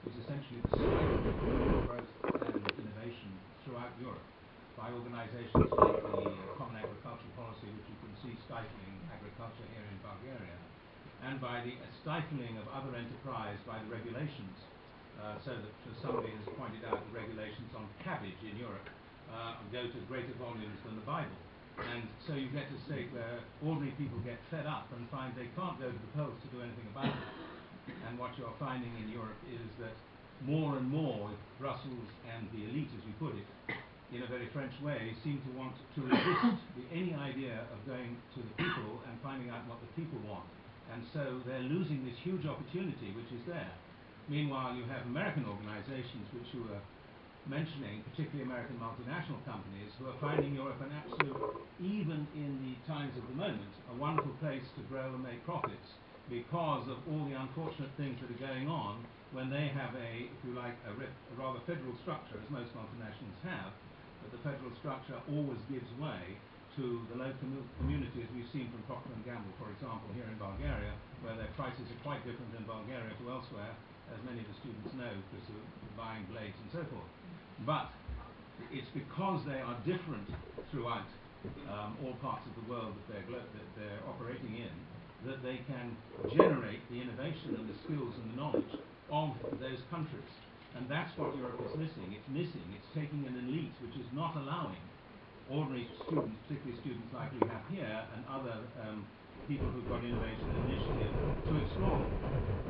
Was essentially the stifling of growth and innovation throughout Europe by organizations like the Common Agricultural Policy, which you can see stifling agriculture here in Bulgaria, and by the stifling of other enterprise by the regulations. So that, as somebody has pointed out, the regulations on cabbage in Europe go to greater volumes than the Bible. And so you get to a state where ordinary people get fed up and find they can't go to the polls to do anything about it. And what you're finding in Europe is that more and more Brussels and the elite, as you put it, in a very French way, seem to want to resist any idea of going to the people and finding out what the people want. And so they're losing this huge opportunity which is there. Meanwhile, you have American organizations which you were mentioning, particularly American multinational companies, who are finding Europe an absolute, even in the times of the moment, a wonderful place to grow and make profits because of all the unfortunate things that are going on when they have a, if you like, a rather federal structure, as most multinationals have, but the federal structure always gives way to the local community, as we've seen from Procter & Gamble, for example, here in Bulgaria, where their prices are quite different in Bulgaria to elsewhere, as many of the students know, because of buying blades and so forth. But it's because they are different throughout all parts of the world that they're operating in, that they can generate the innovation and the skills and the knowledge of those countries. And that's what Europe is missing. It's taking an elite which is not allowing ordinary students, particularly students like we have here, and other people who've got innovation and initiative to explore.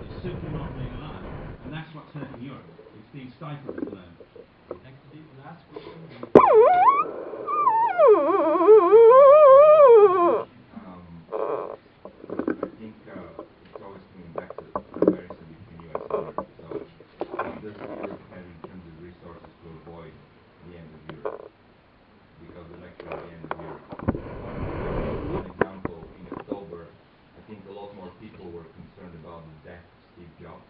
It's simply not being allowed. And that's what's hurting Europe. It's being stifled at the moment. Next, the last question. I think it's always coming back to the comparison between US and Europe. So what does Europe have in terms of resources to avoid the end of Europe? Because the lecture at the end of Europe. For example, in October, I think a lot more people were concerned about the death of Steve Jobs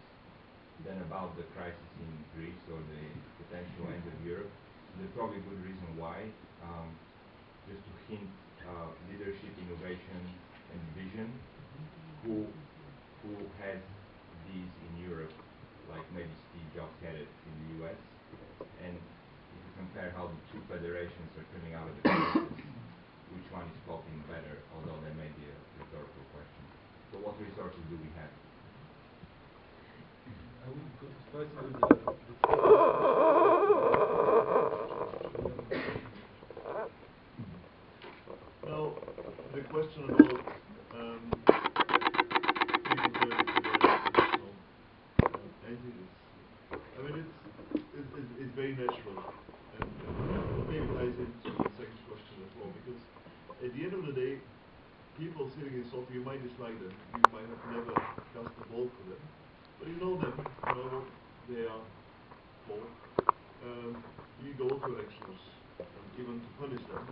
than about the crisis in Greece or the potential end of Europe. There's probably a good reason why. Just to hint, leadership, innovation, and vision. Who has these in Europe, like maybe Steve Jobs had it in the US? And if you compare how the two federations are coming out of the crisis, which one is coping better? Although that may be a rhetorical question. So, what resources do we have? I would go first with Now, the question about people going to the national entities, I mean, it's very natural, and maybe ties into the second question as well, because at the end of the day, people sitting in Sofia, you might dislike them, you might have never cast a vote for them, but you know them, you know what they are for. You go to elections, even to punish them.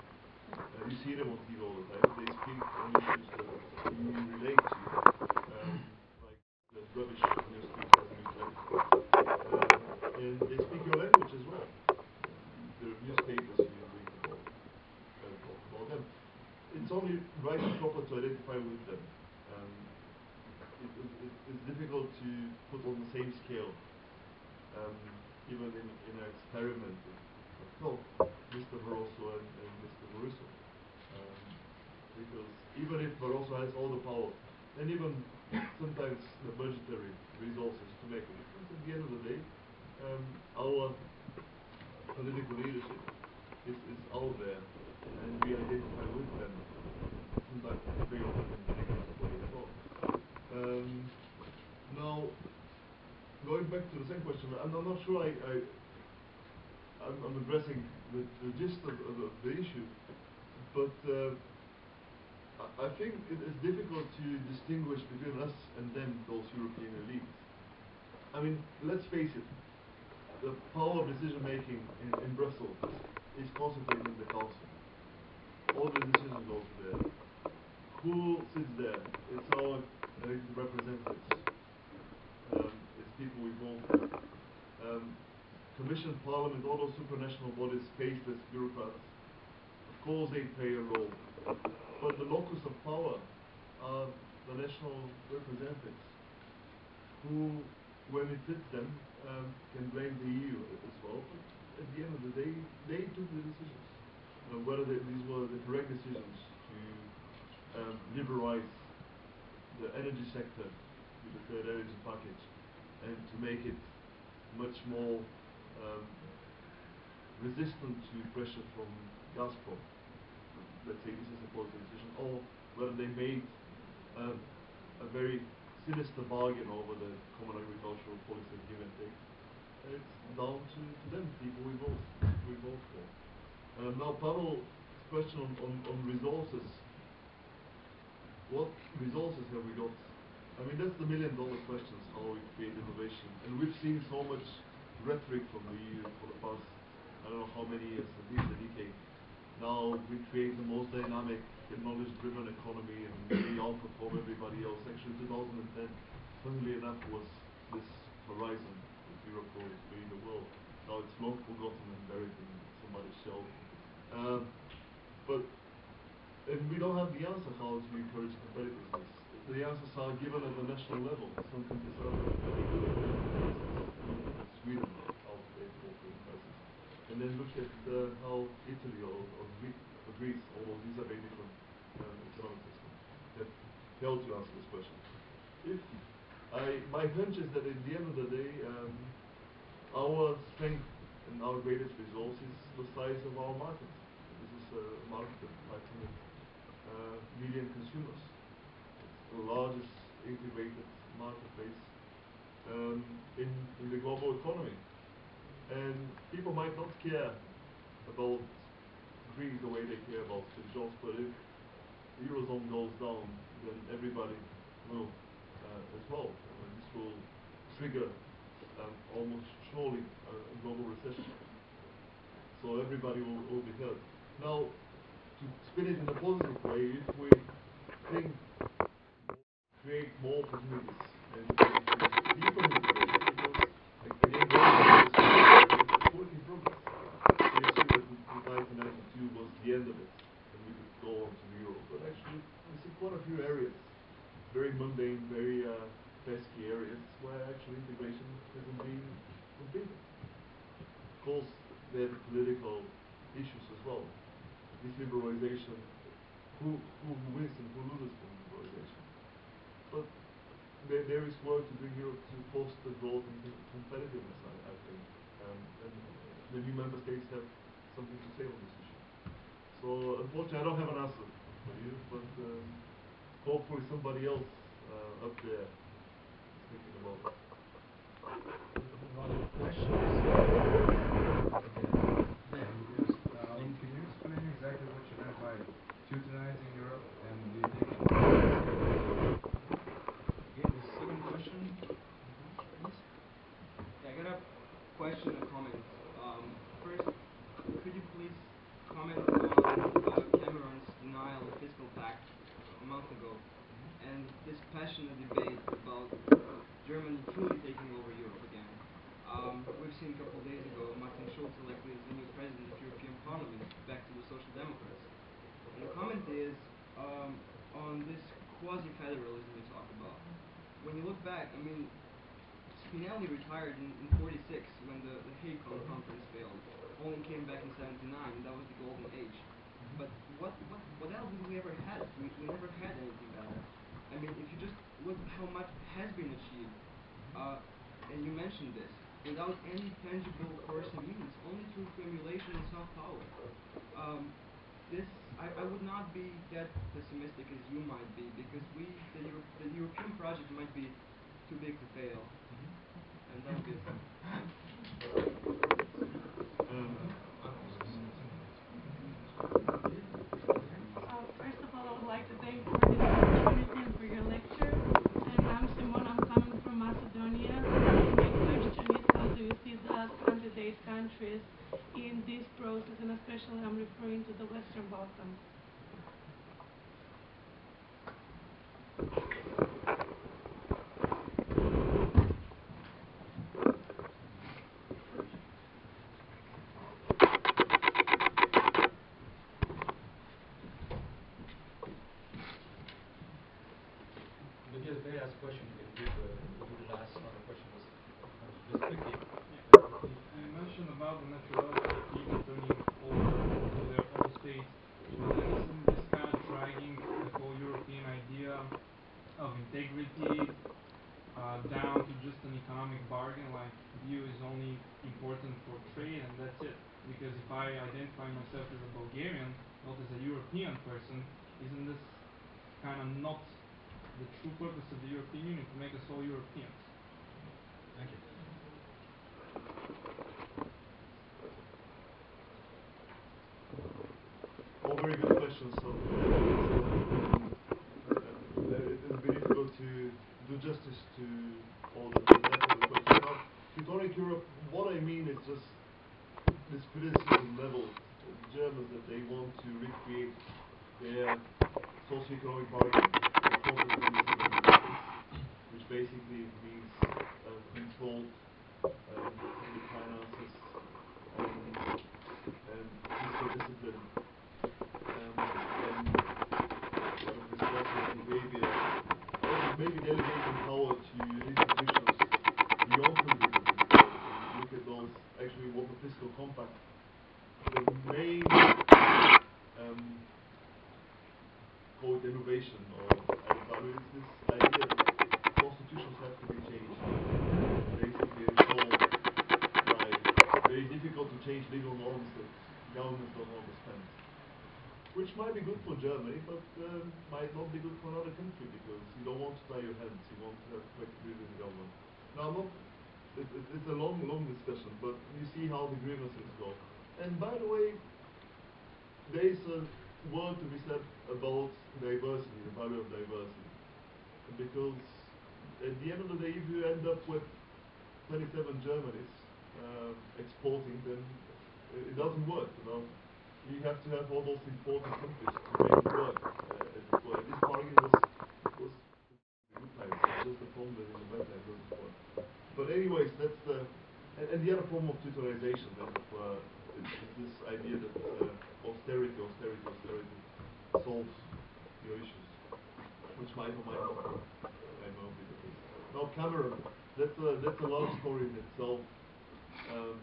You see them on TV all the time. They speak on issues that you relate to, like the rubbish on your streets as newspapers. And they speak your language as well. The newspapers you read about, talk about them. It's only right and proper to identify with them. It's difficult to put on the same scale, even in an experiment. No, Mr. Barroso and Mr. Borisov. Because even if Barroso has all the power, and even sometimes the budgetary resources to make a difference, at the end of the day, our political leadership is out there, and we identify with them, sometimes very often in a negative way as well. Now, going back to the second question, I'm not sure I'm addressing the gist of the issue, but I think it is difficult to distinguish between us and them, those European elites. I mean, let's face it, the power of decision making in Brussels is concentrated in the council. All the decisions go to there. Who sits there? It's our elected representatives. It's people we vote for. Commission, Parliament, all those supranational bodies, faceless bureaucrats, of course they play a role. But the locus of power are the national representatives, who, when it fits them, can blame the EU as well. But at the end of the day, they took the decisions. Whether these were the correct decisions to liberalize the energy sector with the third energy package and to make it much more resistant to pressure from Gazprom. Let's say this is a positive decision, or whether they made a very sinister bargain over the common it's down to them, people we vote for. Now, Pavel's question on resources. What resources have we got? I mean, that's the million-dollar questions, how we create innovation. And we've seen so much rhetoric from the EU for the past, I don't know how many years, at least a decade. Now we create the most dynamic and knowledge-driven economy, and we outperform everybody else. Actually, 2010, funnily enough, was this horizon that Europe will lead the world. Now it's long forgotten and buried in somebody's shelf. And we don't have the answer how to encourage competitiveness. The answers are given at the national level. Something to Sweden, how they cope with crisis. And then look at how Italy or Greece, although these are very different economic systems, have failed to answer this question. My hunch is that at the end of the day, our strength and our greatest resource is the size of our market. This is a market of 500 million consumers. It's the largest integrated marketplace in the global economy. And people might not care about Greece the way they care about the jobs, but if the Eurozone goes down, then everybody will as well. This will trigger almost surely a global recession. So everybody will be hurt. Now, to spin it in a positive way, if we think create more opportunities and deepen integration, because again, it's work in progress. We assume that 1992 was the end of it, and we could go on to the euro. But actually, we see quite a few areas, very mundane, very pesky areas, where actually integration hasn't been completed. Of course, there are political issues as well. This liberalization, who wins and who loses from liberalization? But there is work to bring Europe to foster growth and competitiveness, I think. And the new member states have something to say on this issue. So unfortunately, I don't have an answer for you, but hopefully somebody else up there is thinking about it. Other questions? Can you explain exactly what you meant by teutonizing Europe, and do you think Yeah, the second question, please. Yeah, I got a question and comment. First, could you please comment on Cameron's denial of fiscal pact a month ago, and this passionate debate about Germany truly taking over Europe again? We've seen a couple of days ago Martin Schulz elected as the new president of the European Parliament, back to the Social Democrats. And the comment is on this quasi-federalism you talk about. When you look back, I mean, Spinelli retired in 46 when the Hague Conference failed. Only came back in 79, and that was the golden age. But what else did we ever have? We never had anything better. I mean, if you just look how much has been achieved, and you mentioned this, without any tangible coercive means, only through emulation and soft power. I would not be that pessimistic as you might be, because the European project might be too big to fail. And that would be it. First of all, I would like to thank you for this opportunity and for your lecture. And I'm Simone, I'm coming from Macedonia. My question is, how do you see the candidate countries in this process, and especially I'm referring to the Western Balkans? The very last question you can give the last other question was just quickly. You mentioned about the naturality of people turning over to their own states, but then isn't this kind of dragging the whole European idea of integrity down to just an economic bargain, like EU is only important for trade and that's it? Because if I identify myself as a Bulgarian, not as a European person, isn't this kind of not the true purpose of the European Union, to make us all Europeans? Thank you. questions, so it is very difficult to do justice to all the depth of the question. Now, Teutonic Europe, what I mean is just this criticism level of Germans that they want to recreate their socio-economic bargain, which basically means controlled public finances and fiscal discipline and responsible behavior, or maybe delegating power to institutions beyond political control. Look at those, actually what the fiscal compact, the main call it innovation or added value is this idea that constitutions have to be changed. Basically installed by very difficult to change legal norms that governments don't understand. Which might be good for Germany, but might not be good for another country because you don't want to tie your hands, you want to have flexibility in the government. Now, it's a long discussion, but you see how the grievances go. And by the way, there is a word to be said about diversity, the value of diversity. Because at the end of the day, if you end up with 27 Germanies exporting, then it doesn't work, you know. You have to have all those important countries to make it work. This bargain was good times, it's just the problem that in the bad times doesn't work. But anyways, that's the, and the other form of tutorization then is this idea that austerity solves your issues, which might or might not be the case. Now Cameron, that's a long story in itself.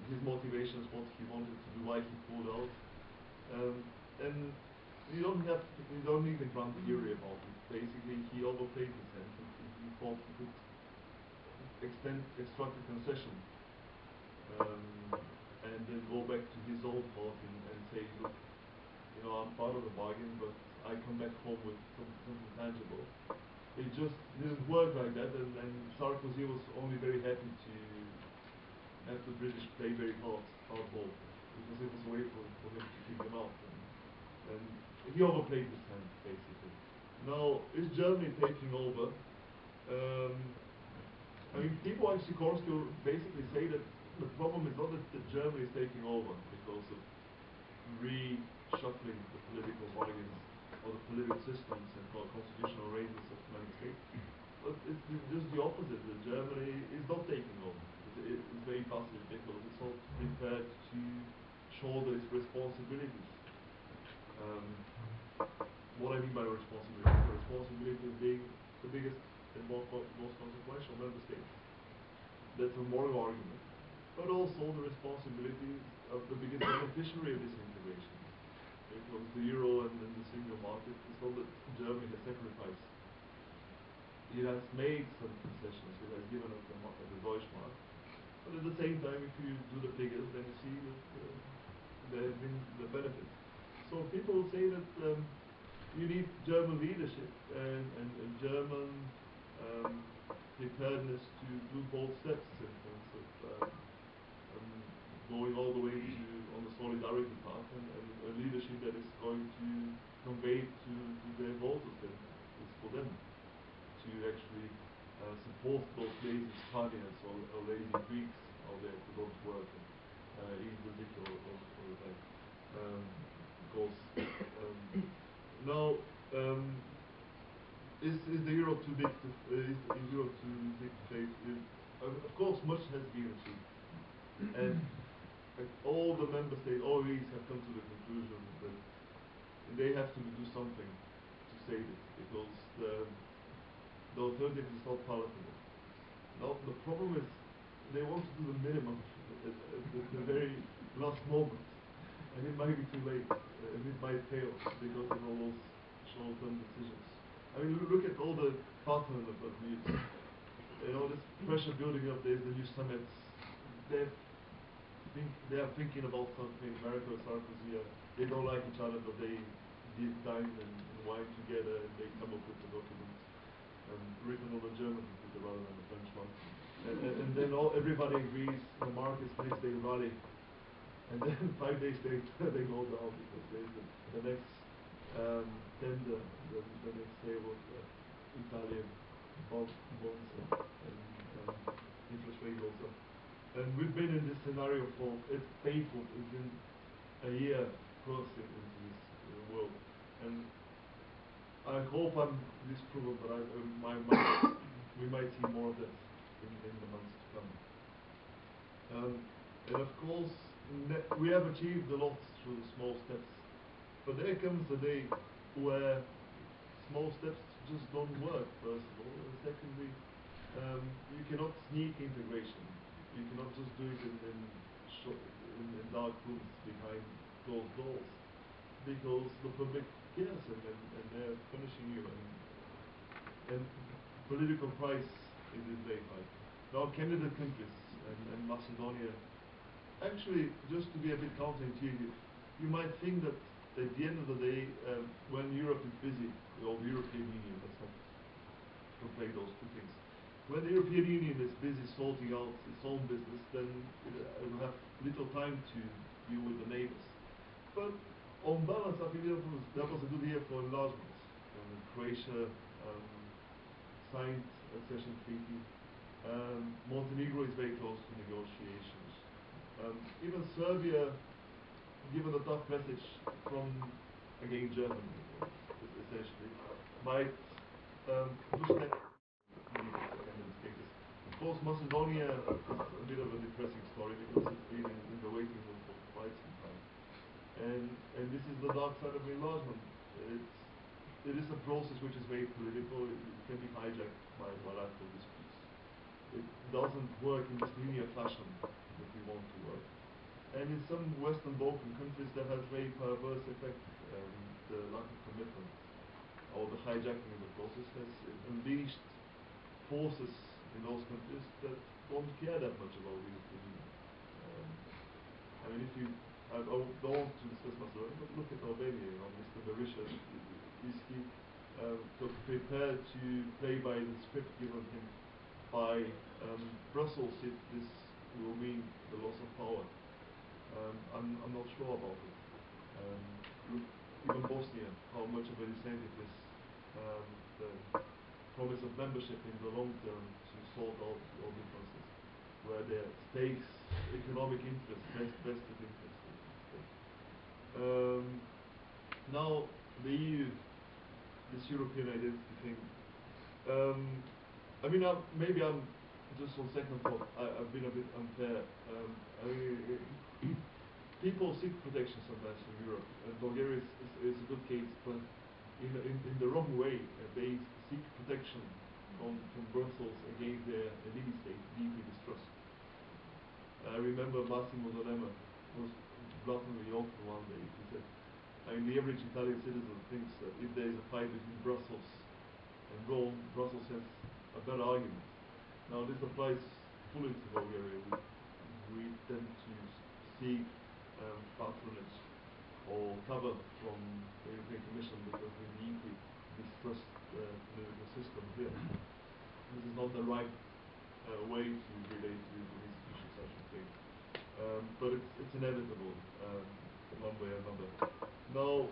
His motivations, what he wanted to do, why he pulled out. And you don't need a grand theory about it. Basically, he overplayed his hand. He thought he could extract a concession, and then go back to his old party and say, look, you know, I'm part of the bargain, but I come back home with something tangible. It just didn't work like that, and Sarkozy was only very happy to have the British play very hard ball, because it was a way for him to kick them out. And he overplayed his hand, basically. Now, is Germany taking over? I mean, people actually basically say that the problem is not that Germany is taking over because of reshuffling the political bargains or the political systems and constitutional arrangements of many states, but it's just the opposite. That Germany is not taking over. It's very passive because it's not prepared to shoulder its responsibilities. What I mean by responsibility, the responsibility of being the biggest and most consequential member states. That's a moral argument, but also the responsibility of the biggest beneficiary of this integration. Because the euro and the single market is not that Germany has sacrificed. It has made some concessions, it has given up the Deutschmark, but at the same time, if you do the figures, then you see that there have been the benefits. So people will say that you need German leadership and German preparedness to do both steps in terms of going all the way on the solidarity path and a leadership that is going to convey to their voters that it's for them to actually support those lazy Spaniards or lazy Greeks out there who don't work and eat the dick all the time. Because now, is the euro too big to face? Of course, much has been achieved, and all the member states, all these have come to the conclusion that they have to do something to save it, because the alternative is not palatable. Now, the problem is they want to do the minimum at the very last moment, and it might be too late, and it might fail because of all those short-term decisions. I mean, look at all the pattern of news. You know, this pressure building up. There's the new summits. They are thinking about something. Merkel, Sarkozy, they don't like each other, but they dine and wine together, and they come up with a document written on the German computer rather than the French one. And then everybody agrees. The markets next day rally, and then 5 days later they go down because there's the next Then the next day was Italian bonds and interest rate goes up. And we've been in this scenario for, it's painful, it's been a year crossing into this world. And I hope I'm disproven, but we might see more of this in the months to come. And of course, we have achieved a lot through small steps. But there comes a day where small steps just don't work, first of all. And secondly, you cannot sneak integration. You cannot just do it in dark rooms behind closed doors, because the public cares and they're punishing you, and political price is very high. Now, candidate countries and Macedonia, actually, just to be a bit counterintuitive, you might think that at the end of the day, when Europe is busy, or the European Union, let's not conflate those two things. When the European Union is busy sorting out its own business, then it will have little time to deal with the neighbors. But on balance, I think that was a good year for enlargement. Croatia signed accession treaty. Montenegro is very close to negotiations. Even Serbia, given the tough message from, again, Germany, essentially, might push that. Of course, Macedonia is a bit of a depressing story because it's been in the waiting room for quite some time. And this is the dark side of enlargement. It is a process which is very political. It can be hijacked by bilateral disputes. It doesn't work in this linear fashion that we want to work. And in some Western Balkan countries that has very perverse effect. The lack of commitment or the hijacking of the process has unleashed forces in those countries that don't care that much about the European Union. I mean, I don't want to discuss Macedonia, but look at Albania. Mr. Berisha, is he prepared to play by the script given him by Brussels if this will mean the loss of power? I'm not sure about it. Even Bosnia, how much of an incentive is the promise of membership in the long term to sort out all differences, where there are stakes, economic interests, vested interests at stake. Now, the EU, this European identity thing, I mean, maybe I'm just on second thought, I've been a bit unfair. I mean, people seek protection sometimes from Europe, and Bulgaria is a good case, but in the wrong way. They seek protection from Brussels against their elite state, deeply distrust. I remember Massimo D'Alema was bluntly open one day. He said, I mean, the average Italian citizen thinks that if there is a fight between Brussels and Rome, Brussels has a better argument. Now, this applies fully to Bulgaria. We tend to seek patronage or cover from the European Commission because we deeply distrust the political system here. This is not the right way to relate to the institutions, I should think. But it's inevitable, one way or another. Now,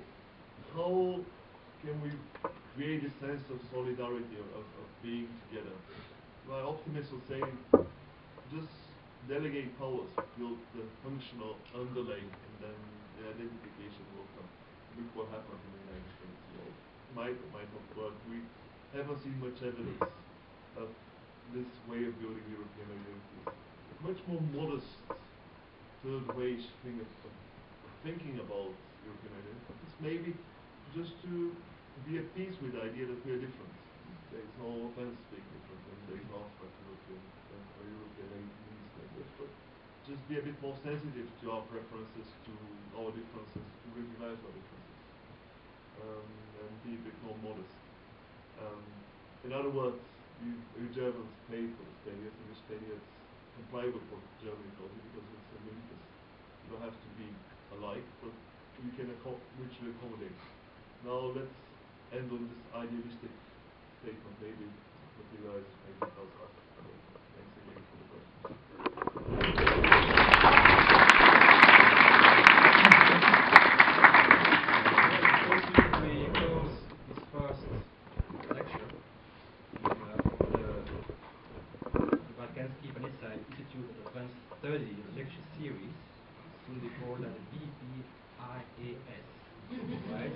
how can we create a sense of solidarity, of being together? My optimist was saying, just delegate powers, build the functional underlay, and then the identification will come. Look what happened in the United States. Well, might or might not work. We haven't seen much evidence of this way of building European identities. Much more modest, third wave thing of thinking about European identities. Maybe just to be at peace with the idea that we are different. There is no offense being different, and there is no abstract European identities language, but just be a bit more sensitive to our preferences, to our differences, to recognize our differences, and be a bit more modest. In other words, you Germans pay for the Spaniards, and the Spaniards comply with what Germany tells you because it's an interest. You don't have to be alike, but you can mutually accommodate. Now let's end on this idealistic statement, maybe materialize, maybe it does us. Thanks again for the question. Basically, Institute of Advanced Study lecture series, soon be called the BPIAS. Right?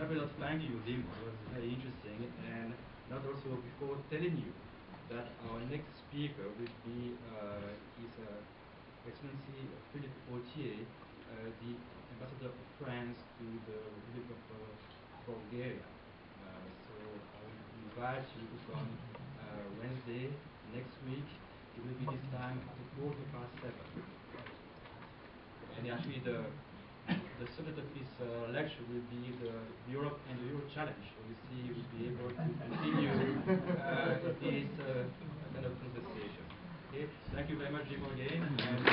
Not without thanking you, Dim, it was very interesting, and not also before telling you that our next speaker will be His Excellency Philippe Autier, the Ambassador of France to the Republic of Bulgaria. So I will invite you to come Wednesday next week. It will be this time at 7:15. And actually the subject of this lecture will be the Europe and the Euro challenge. So we see you will be able to continue this kind of conversation. Okay, thank you very much, Jim, again. And